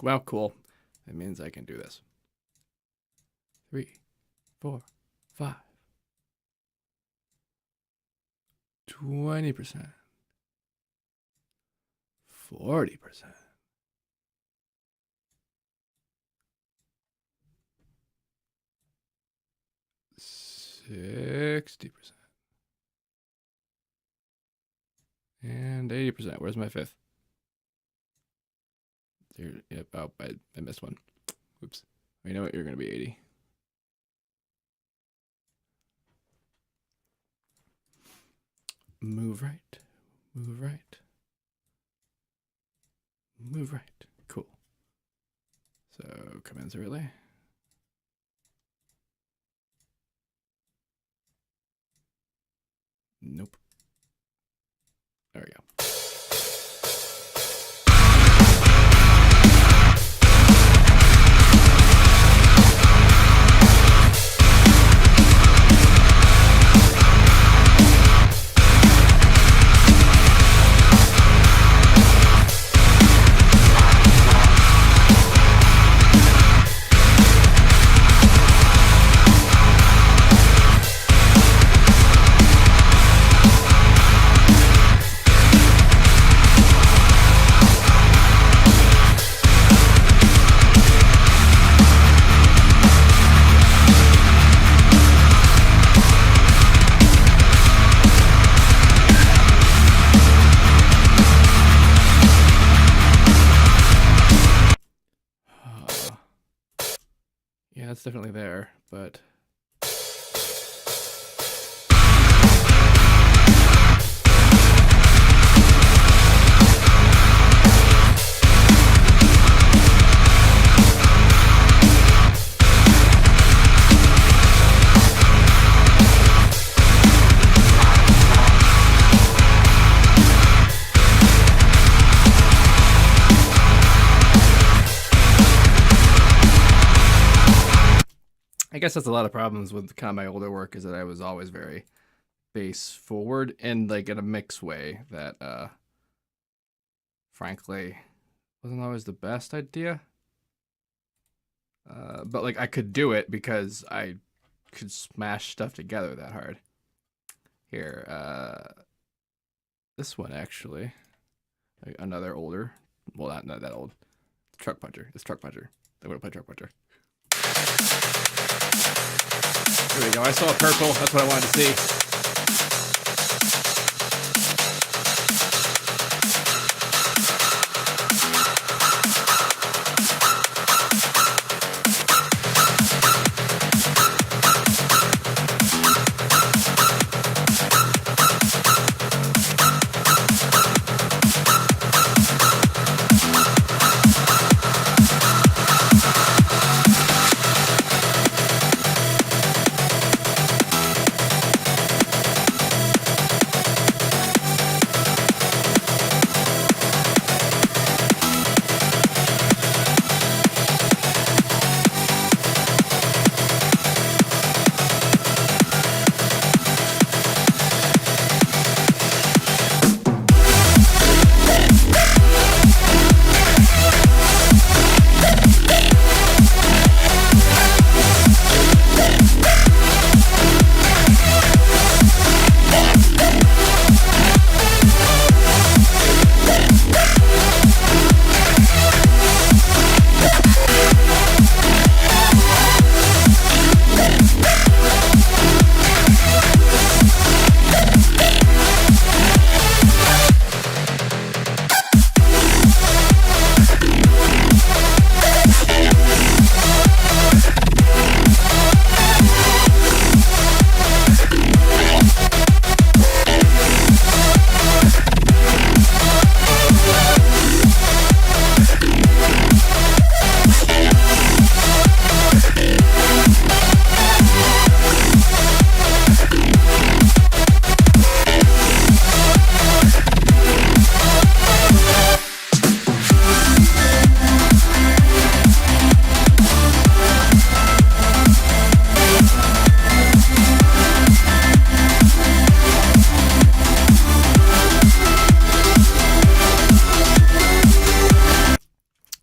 Well, cool. That means I can do this. 3, 4, 5. 20%. 40%. 60%. And 80%. Where's my fifth? There, yep. Oh, I missed one. Oops. You know what? You're going to be 80. Move right. Move right. Move right. Cool. So commensurately. Nope. There we go. Yeah, it's definitely there, but I guess that's a lot of problems with kind of my older work, is that I was always very base forward and like in a mixed way that frankly wasn't always the best idea. But like I could do it because I could smash stuff together that hard. Here, this one actually, another older, well not that old, Truck Puncher. It's Truck Puncher. I'm gonna play Truck Puncher. There we go. I saw purple. That's what I wanted to see.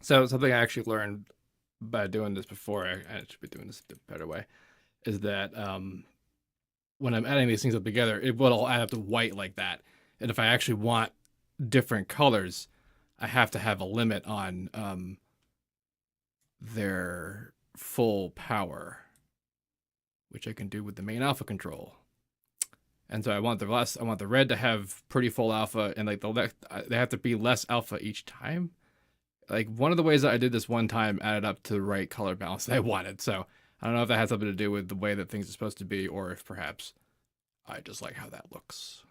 So something I actually learned by doing this before, I should be doing this a better way, is that when I'm adding these things up together, it will all add up to white like that. And if I actually want different colors, I have to have a limit on their full power, which I can do with the main alpha control. And so I want the red to have pretty full alpha, and like they have to be less alpha each time. Like one of the ways that I did this one time added up to the right color balance that I wanted. So I don't know if that has something to do with the way that things are supposed to be, or if perhaps I just like how that looks.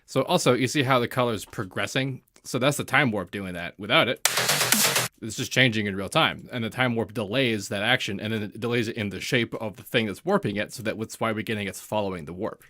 So also you see how the color is progressing. So that's the time warp doing that. Without it, It's just changing in real time, and the time warp delays that action, and then it delays it in the shape of the thing that's warping it, so that's why we're getting it's following the warp.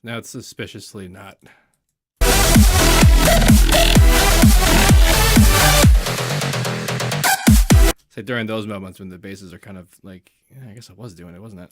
Now it's suspiciously not. Say during those moments when the basses are kind of like, yeah, I guess I was doing it, wasn't it?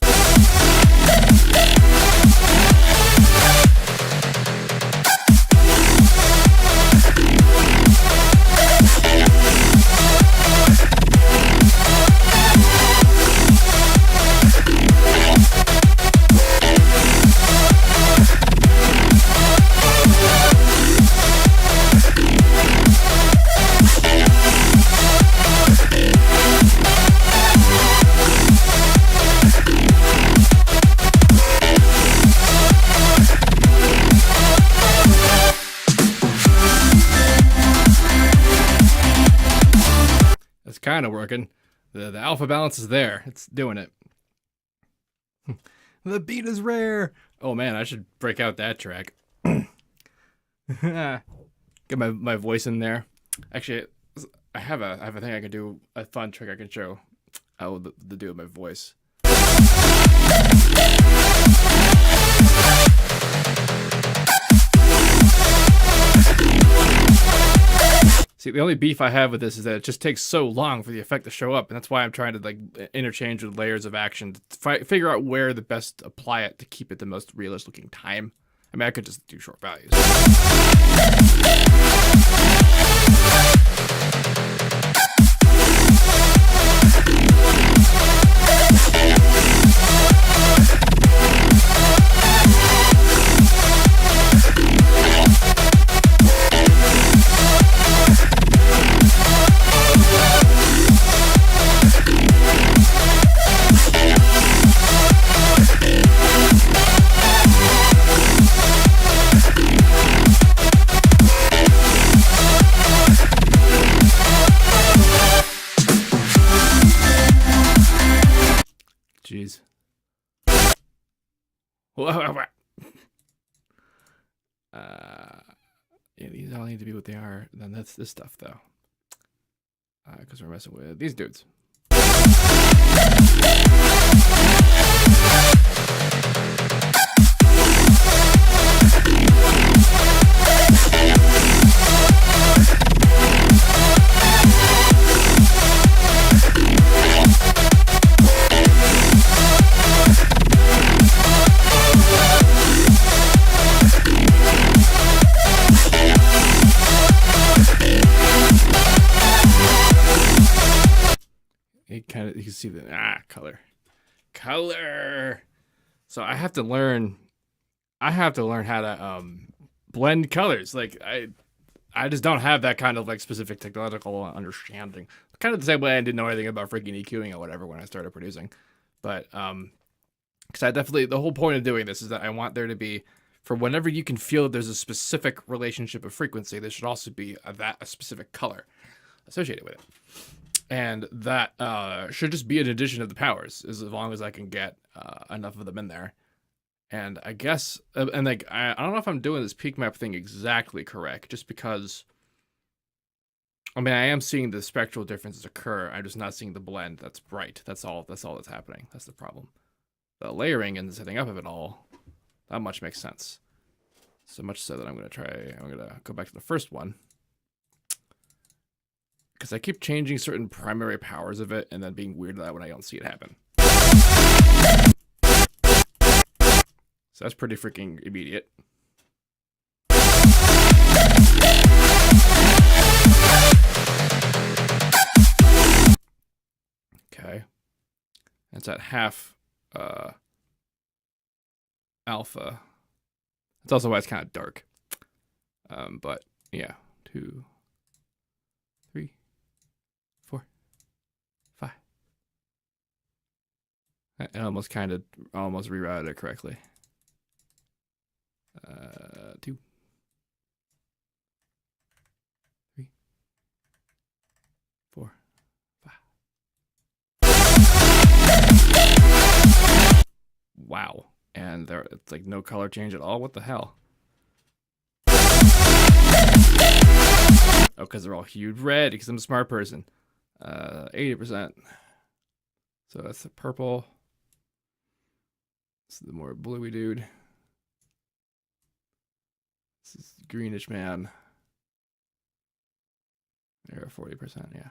Kind of working. The alpha balance is there. It's doing it. The beat is rare. Oh man, I should break out that track. Get my voice in there. Actually, I have a thing I can do, a fun trick I can show. I will do with my voice. See, the only beef I have with this is that it just takes so long for the effect to show up, and that's why I'm trying to like interchange with layers of action to figure out where to best apply it to keep it the most realistic looking time. I mean, I could just do short values. Jeez. Yeah, these all need to be what they are. Then that's this stuff, though. Because we're messing with these dudes. You can see the color. So I have to learn how to blend colors. Like I just don't have that kind of like specific technological understanding. Kind of the same way I didn't know anything about freaking EQing or whatever when I started producing. But because I definitely, the whole point of doing this is that I want there to be, for whenever you can feel that there's a specific relationship of frequency, there should also be a specific color associated with it. And that should just be an addition of the powers, as long as I can get enough of them in there. And I guess, and like, I don't know if I'm doing this peak map thing exactly correct, just because, I mean, I am seeing the spectral differences occur. I'm just not seeing the blend that's bright. That's all that's happening. That's the problem. The layering and the setting up of it all, that much makes sense. So much so that I'm going to go back to the first one. Because I keep changing certain primary powers of it and then being weirded out when I don't see it happen. So that's pretty freaking immediate. Okay. It's at half alpha. That's also why it's kind of dark. But yeah, 2, 3, 4, 5. I almost rerouted it correctly. 2, 3, 4, 5. Wow. And there, it's like no color change at all. What the hell? Oh, because they're all hued red because I'm a smart person. 80%. So that's the purple. This is the more bluey dude. This is greenish man. There, 40%, yeah.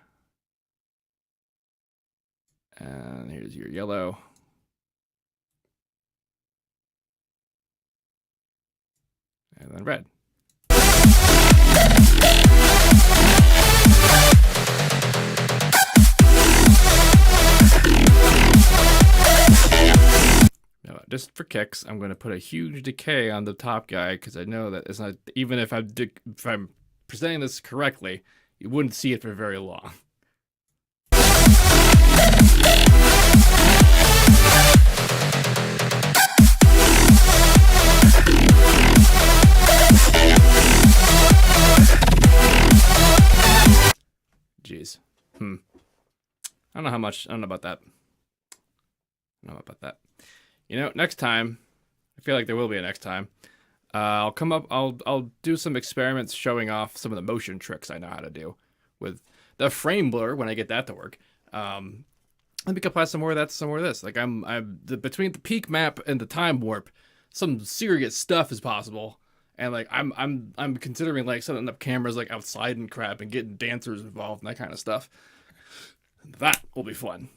And here's your yellow. And then red. Now, just for kicks, I'm going to put a huge decay on the top guy because I know that it's not, even if I'm presenting this correctly, you wouldn't see it for very long. Jeez. I don't know how much. I don't know about that. You know, next time, I feel like there will be a next time. I'll do some experiments showing off some of the motion tricks I know how to do with the frame blur when I get that to work. Maybe apply some more of that to some more of this. Like between the peak map and the time warp, some serious stuff is possible. And like I'm considering like setting up cameras like outside and crap and getting dancers involved and that kind of stuff. That will be fun.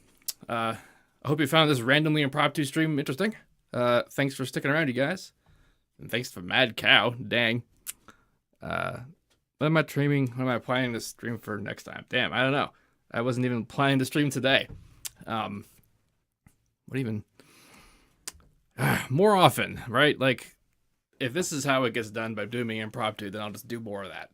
I hope you found this randomly impromptu stream interesting. Thanks for sticking around, you guys. And thanks for Mad Cow. Dang. What am I planning to stream for next time? Damn, I don't know. I wasn't even planning to stream today. More often, right? Like, if this is how it gets done by doing impromptu, then I'll just do more of that.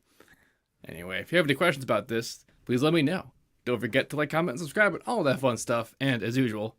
Anyway, if you have any questions about this, please let me know. Don't forget to like, comment, and subscribe, and all that fun stuff. And as usual,